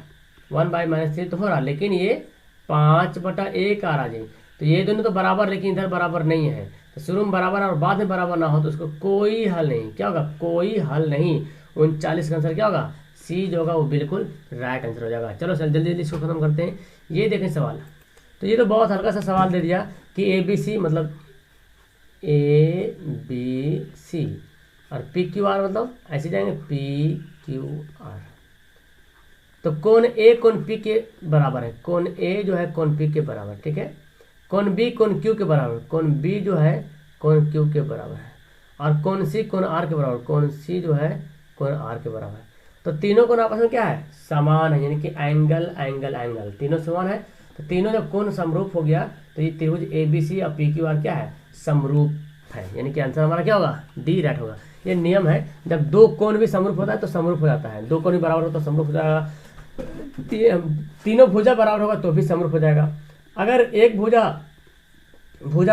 1/-3 तो हो रहा, लेकिन ये 5/1 आ रहा जी। तो ये दोनों तो बराबर, लेकिन इधर बराबर नहीं है, तो शुरू में बराबर और बाद में बराबर ना हो तो उसको कोई हल नहीं। क्या होगा, कोई हल नहीं। 39 का आंसर क्या होगा, सी जो होगा वो बिल्कुल राइट आंसर हो जाएगा। चलो सर जल्दी जल्दी इसको खत्म करते हैं। ये देखें सवाल, तो ये तो बहुत हल्का सा सवाल दे दिया कि ABC मतलब ABC और PQR मतलब ऐसे जाएंगे PQR। तो कौन A कौन P के बराबर है, कौन A जो है कौन P के बराबर। ठीक है, कौन B कौन Q के बराबर, कौन B जो है कौन Q के बराबर है, और कौन C कौन R के बराबर, कौन C जो है कौन R के बराबर है। तो तीनों कोण आपस में क्या है, समान है, यानी कि एंगल एंगल एंगल तीनों समान है। तो तीनों जब कोण समरूप हो गया तो ये त्रिभुज ABC और PQR क्या है, समरूप है, यानी कि आंसर हमारा क्या होगा, डी राइट होगा। ये नियम है, जब दो कोण भी समरूप होता है तो समरूप हो जाता है, दो कोण भी बराबर हो तो समरूप हो जाएगा, तीनों भुजा बराबर होगा तो भी समरूप हो जाएगा। अगर एक भुजा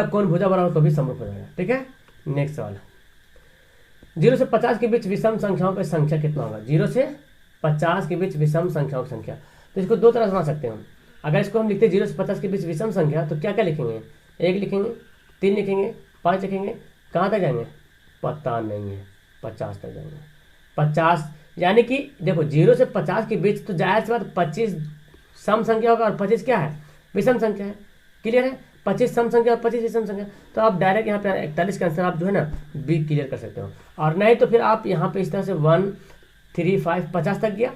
कोण भुजा बराबर तो भी समरूप हो जाएगा। ठीक है, नेक्स्ट सवाल, 0 से 50 के बीच विषम संख्याओं की संख्या कितना होगा। 0 से 50 के बीच विषम संख्याओं की संख्या, तो इसको दो तरह से बना सकते हैं हम। अगर इसको हम लिखते हैं 0 से 50 के बीच विषम संख्या, तो क्या क्या लिखेंगे, 1 लिखेंगे, 3 लिखेंगे, 5 लिखेंगे, कहाँ तक जाएंगे पता नहीं है, 50 तक जाएंगे। 50 यानी कि देखो 0 से 50 के बीच, तो जाहिर सी बात 25 सम संख्या होगा और 25 क्या है, विषम संख्या है। क्लियर है, 25 सम संख्या और 25 विषम संख्या। तो आप डायरेक्ट यहाँ पे 41 का आंसर आप जो है ना बी क्लियर कर सकते हो, और नहीं तो फिर आप यहाँ पे इस तरह से 1 3 5 50 तक गया,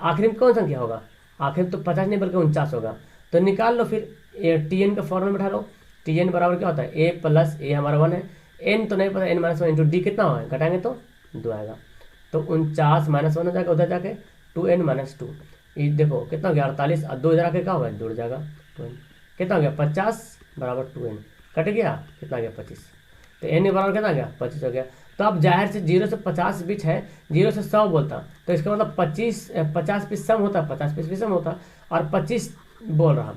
आखिरी में कौन संख्या होगा, आखिर में तो 50 नहीं बल्कि 49 होगा। तो निकाल लो फिर, TN का फॉर्मूला बैठा लो, TN बराबर क्या होता है, A प्लस A हमारा 1 है, N तो नहीं पता, N -1 इंटू D कितना होगा, घटाएंगे तो 2 आएगा, तो 49 -1 हो जाएगा, उधर जाके 2N - 2, ये देखो कितना हो गया 48, और 2 इधर आके क्या होगा जुड़ जाएगा 2N, कितना हो गया 50 बराबर 2N, कट गया कितना गया 25, तो N बराबर कितना गया 25 हो गया। तो अब जाहिर से 0 से 50 बीच है, 0 से 100 बोलता, तो इसका मतलब 50 पीस सम होता, 50 पीस भी सम होता, और 25 बोल रहा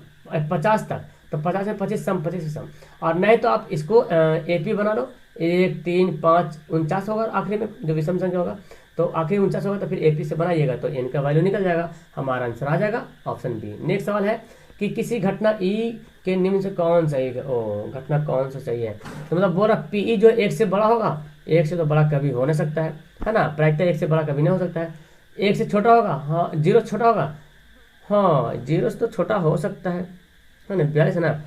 50 तक, तो 50 में 25 सम, 25 सम। और नहीं तो आप इसको AP बना लो, 1 3 5 49 होगा आखिरी में जो विषम संख्या होगा, तो आखिरी 49 होगा तो फिर AP से बनाइएगा तो N का वैल्यू निकल जाएगा, हमारा आंसर आ जाएगा ऑप्शन बी। नेक्स्ट सवाल है कि किसी घटना E के निम्न से कौन सही है, ओ घटना कौन सा सही है, तो मतलब बोल रहा PE जो 1 से बड़ा होगा, 1 से तो बड़ा कभी हो नहीं सकता है ना, प्रायिकता 1 से बड़ा कभी नहीं हो सकता है। 1 से छोटा होगा, हाँ 0 से छोटा होगा, हाँ 0 से तो छोटा हो सकता है ना, 42 है ना,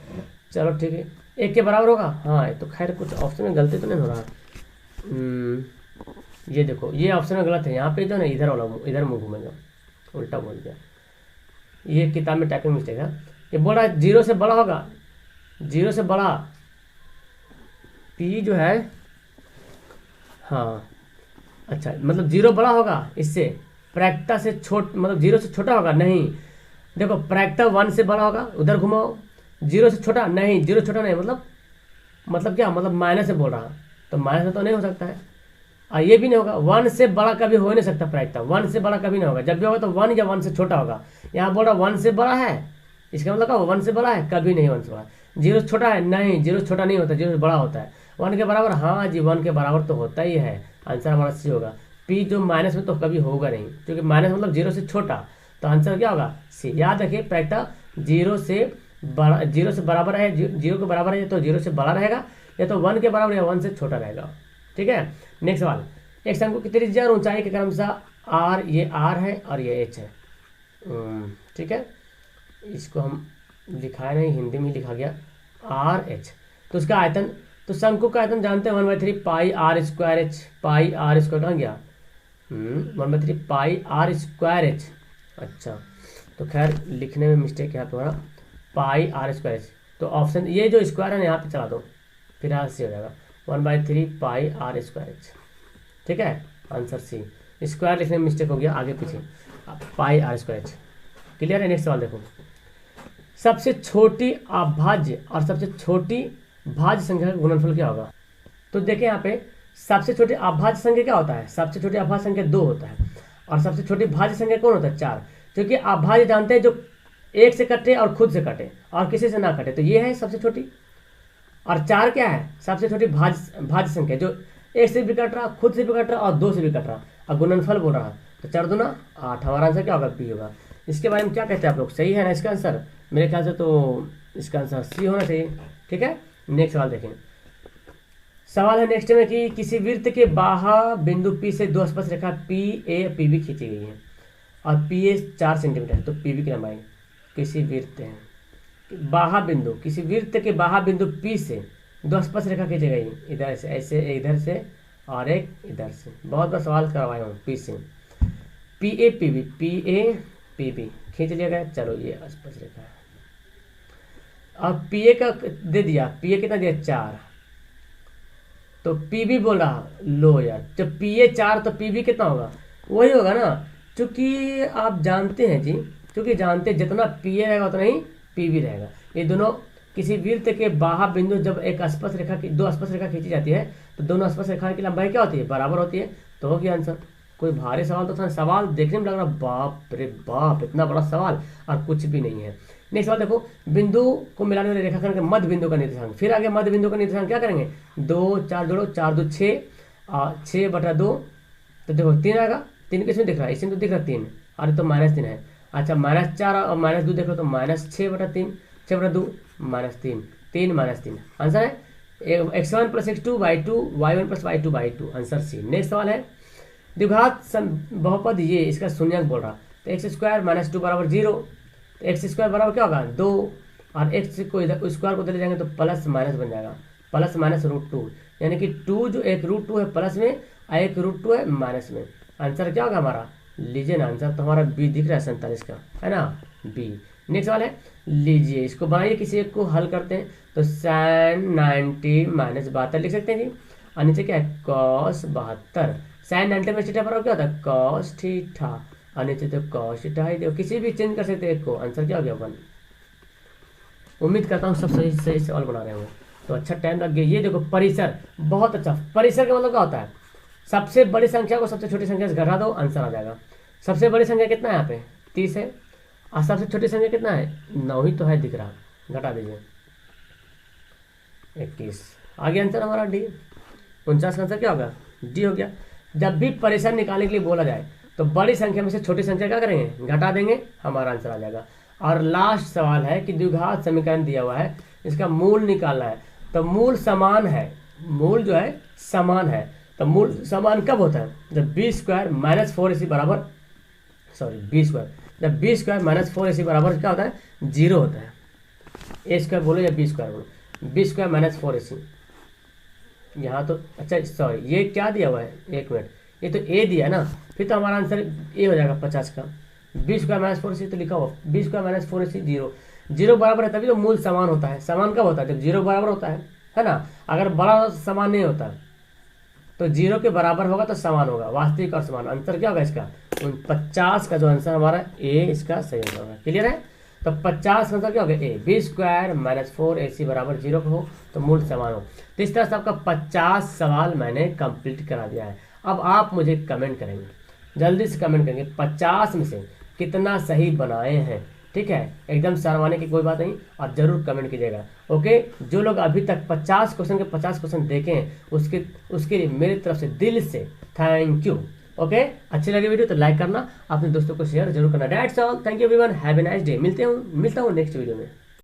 चलो ठीक है। 1 के बराबर होगा, हाँ तो खैर कुछ ऑप्शन में गलती तो नहीं हो रहा। ये देखो ये ऑप्शन में गलत है, यहाँ पे जो ना इधर वाला इधर मुँह घूमेगा, उल्टा बोल दिया, ये किताब में टाइपिंग मिस्टेक है। ये बोल रहा है 0 से बड़ा होगा, 0 से बड़ा P जो है, हाँ अच्छा मतलब 0 बड़ा होगा इससे, प्रायिकता से मतलब 0 से छोटा होगा, नहीं देखो प्रायिकता 1 से बड़ा होगा, उधर घुमाओ, 0 से छोटा नहीं, 0 छोटा नहीं मतलब क्या, मतलब माइनस से बोल रहा, तो माइनस से तो नहीं हो सकता है, और ये भी नहीं होगा, 1 से बड़ा कभी हो नहीं सकता, प्रायिकता 1 से बड़ा कभी नहीं होगा, जब भी होगा तो 1 या 1 से छोटा होगा। यहाँ बोल रहा 1 से बड़ा है, इसका मतलब क्या 1 से बड़ा है, कभी नहीं 1 से बड़ा। 0 से छोटा है, नहीं 0 से छोटा नहीं होता, 0 से बड़ा होता है। 1 के बराबर, हाँ जी 1 के बराबर तो होता ही है, आंसर हमारा सी होगा। पी जो माइनस में तो कभी होगा नहीं, क्योंकि माइनस मतलब जीरो से छोटा, तो आंसर क्या होगा सी। याद रखिए प्रायः जीरो से बराबर है, जीरो के बराबर है तो जीरो से बड़ा रहेगा, या तो 1 के बराबर या 1 से छोटा रहेगा। ठीक है, नेक्स्ट सवाल, एक शंकु की त्रिज्या और ऊंचाई के क्रमशः आर, ये आर है और ये एच है। ठीक है, इसको हम लिखाए नहीं, हिंदी में लिखा गया आर एच। तो उसका आयतन, तो शंकु का आयतन जानते हैं 1/3 pi R square H. Pi R square कहाँ गया, 1/3 पाई आर स्क्वायर एच। अच्छा, तो खैर लिखने में मिस्टेक यहाँ पे हो रहा, पाई आर स्क्वायर एच। तो ऑप्शन ये जो स्क्वायर है ना यहाँ पे चला दो, फिर यहाँ से हो जाएगा 1/3 पाई आर स्क्वायर एच। ठीक है, आंसर सी। स्क्वायर लिखने में मिस्टेक हो गया आगे पीछे, पाई आर स्क्वायर एच। क्लियर है। नेक्स्ट सवाल देखो, सबसे छोटी अभाज्य और सबसे छोटी भाज्य संख्या का गुणनफल क्या होगा। तो देखिए यहाँ पे सबसे छोटी अभाज्य संख्या क्या होता है, सबसे छोटी अभाज्य संख्या 2 होता है, और सबसे छोटी भाज्य संख्या कौन होता है 4। क्योंकि अभाज्य जानते हैं जो एक से कटे और खुद से कटे और किसी से ना कटे, तो ये है सबसे छोटी। और 4 क्या है, सबसे छोटी भाज्य संख्या जो एक से भी कट रहा, खुद से भी कट रहा और 2 से भी कट रहा, और गुणनफल बोल रहा, तो 4 दूना 8। हमारा आंसर क्या होगा, बी होगा। इसके बारे में क्या कहते हैं आप लोग, सही है ना इसका आंसर, मेरे ख्याल से तो इसका आंसर सी होना चाहिए। ठीक है, नेक्स्ट सवाल देखें। सवाल है नेक्स्ट में कि किसी वृत्त के बाह्य बिंदु पी से 2 स्पर्श रेखा पी ए पी बी खींची गई है, और पी ए 4 सेंटीमीटर है, तो पी बी की लंबाई किसी वृत्त है बाह्य बिंदु, किसी वृत्त के बाह्य बिंदु पी से 2 स्पर्श रेखा खींची गई, इधर से ऐसे, इधर से और एक इधर से। बहुत बार सवाल करवाया हूँ, पी से P A P B, P A P B खींच लिया गया। चलो ये स्पर्श रेखा है, और पी ए का दे दिया, पी ए कितना दिया 4, तो पी बी बोल रहा लो यार, जब पी ए 4 तो पी बी कितना होगा, वही होगा ना। क्योंकि आप जानते हैं जी, क्योंकि जानते हैं जितना पी ए रहेगा उतना ही पी बी रहेगा। ये दोनों किसी वृत्त के बाह्य बिंदु जब एक स्पर्श रेखा की 2 स्पर्श रेखा खींची जाती है, तो दोनों स्पर्श रेखा की लंबाई क्या होती है, बराबर होती है, तो हो गया आंसर। कोई भारी सवाल तो था, सवाल देखने में लग रहा बाप रे बाप इतना बड़ा सवाल, और कुछ भी नहीं है। नेक्स्ट सवाल देखो, बिंदु को मिलाने वाले रेखाखंड के मध्य बिंदु का निर्देशांक। फिर आगे मध्य बिंदु का निर्देशांक क्या करेंगे, 2 4 जोड़ो, 4 2 6, 6/2, तो देखो 3 आएगा। 3 किसमें दिख रहा है, इसमें तो दिख रहा है 3, अरे तो -3 है। अच्छा -4 और -2 देख लो, तो -6/3, 6/2 -3, 3 -3 आंसर है। x1 + x2/2, y1 + y2/2, answer C. Next सवाल है, द्विघात बहुपद ये इसका शून्यंक बोल रहा, तो x² - 2 = 0, तो x² बराबर क्या होगा 2, और x को इधर स्क्वायर को ले जाएंगे तो प्लस माइनस बन जाएगा, प्लस माइनस √2, यानी कि 2 जो एक √2 है प्लस में और एक √2 है माइनस में। आंसर क्या होगा हमारा, लीजिए ना, आंसर तो हमारा बी दिख रहा है 47 का, है ना, बी। नेक्स्ट सवाल है, लीजिए इसको बनाइए, किसी एक को हल करते हैं, तो sin 90 - 72 लिख सकते हैं जी, और नीचे क्या है cos 72, sin 90 में थीटा बराबर क्या होता है cos थीटा, और नीचे तो cos थीटा ही, देखो किसी भी चेंज कर सकते हैं एक को, आंसर क्या हो गया 1। उम्मीद करता हूँ सब सही सही सवाल बना रहे होंगे, तो अच्छा टाइम लग गया। ये देखो परिसर, बहुत अच्छा। परिसर का मतलब क्या होता है, सबसे बड़ी संख्या को सबसे छोटी संख्या से घटा दो, आंसर आ जाएगा। सबसे बड़ी संख्या कितना है यहाँ पे 30 है, और सबसे छोटी संख्या कितना है 9 ही तो है दिख रहा, घटा दीजिए 21, आगे आंसर हमारा डी। 49 का आंसर क्या होगा, डी हो गया। जब भी परिसर निकालने के लिए बोला जाए तो बड़ी संख्या में से छोटी संख्या क्या करेंगे, घटा देंगे, हमारा आंसर आ जाएगा। और लास्ट सवाल है कि द्विघात समीकरण दिया हुआ है, इसका मूल निकालना है, तो मूल समान है, मूल जो है समान है, तो मूल समान कब होता है, जब b² - 4ac बराबर, सॉरी b², जब b² - 4ac बराबर क्या होता है 0 होता है। a² बोलो या b² बोलो, b² - 4ac, यहाँ तो अच्छा सॉरी ये क्या दिया हुआ है, एक मिनट, ये तो a दिया ना, फिर तो हमारा आंसर a हो जाएगा 50 का। b² - 4ac तो लिखा हुआ, b² - 4ac 0, 0 बराबर है तभी तो मूल समान होता है। समान कब होता है, जब 0 बराबर होता है ना, अगर बड़ा समान नहीं होता तो 0 के बराबर होगा तो समान होगा, वास्तविक और समान। आंसर क्या होगा इसका 50 का जो आंसर हमारा ए इसका सही होगा। क्लियर है, तो 50 का आंसर क्या होगा ए, b² - 4ac बराबर 0 हो तो मूल समान हो। तो इस तरह से आपका 50 सवाल मैंने कंप्लीट करा दिया है। अब आप मुझे कमेंट करेंगे, जल्दी से कमेंट करेंगे 50 में से कितना सही बनाए हैं। ठीक है, एकदम शर्माने की कोई बात नहीं, आप जरूर कमेंट कीजिएगा। ओके, जो लोग अभी तक 50 क्वेश्चन के 50 क्वेश्चन देखे हैं उसके लिए मेरी तरफ से दिल से थैंक यू। ओके, अच्छी लगी वीडियो तो लाइक करना, अपने दोस्तों को शेयर जरूर करना। That's all, thank you everyone, have a nice day. मिलता हूँ नेक्स्ट वीडियो में।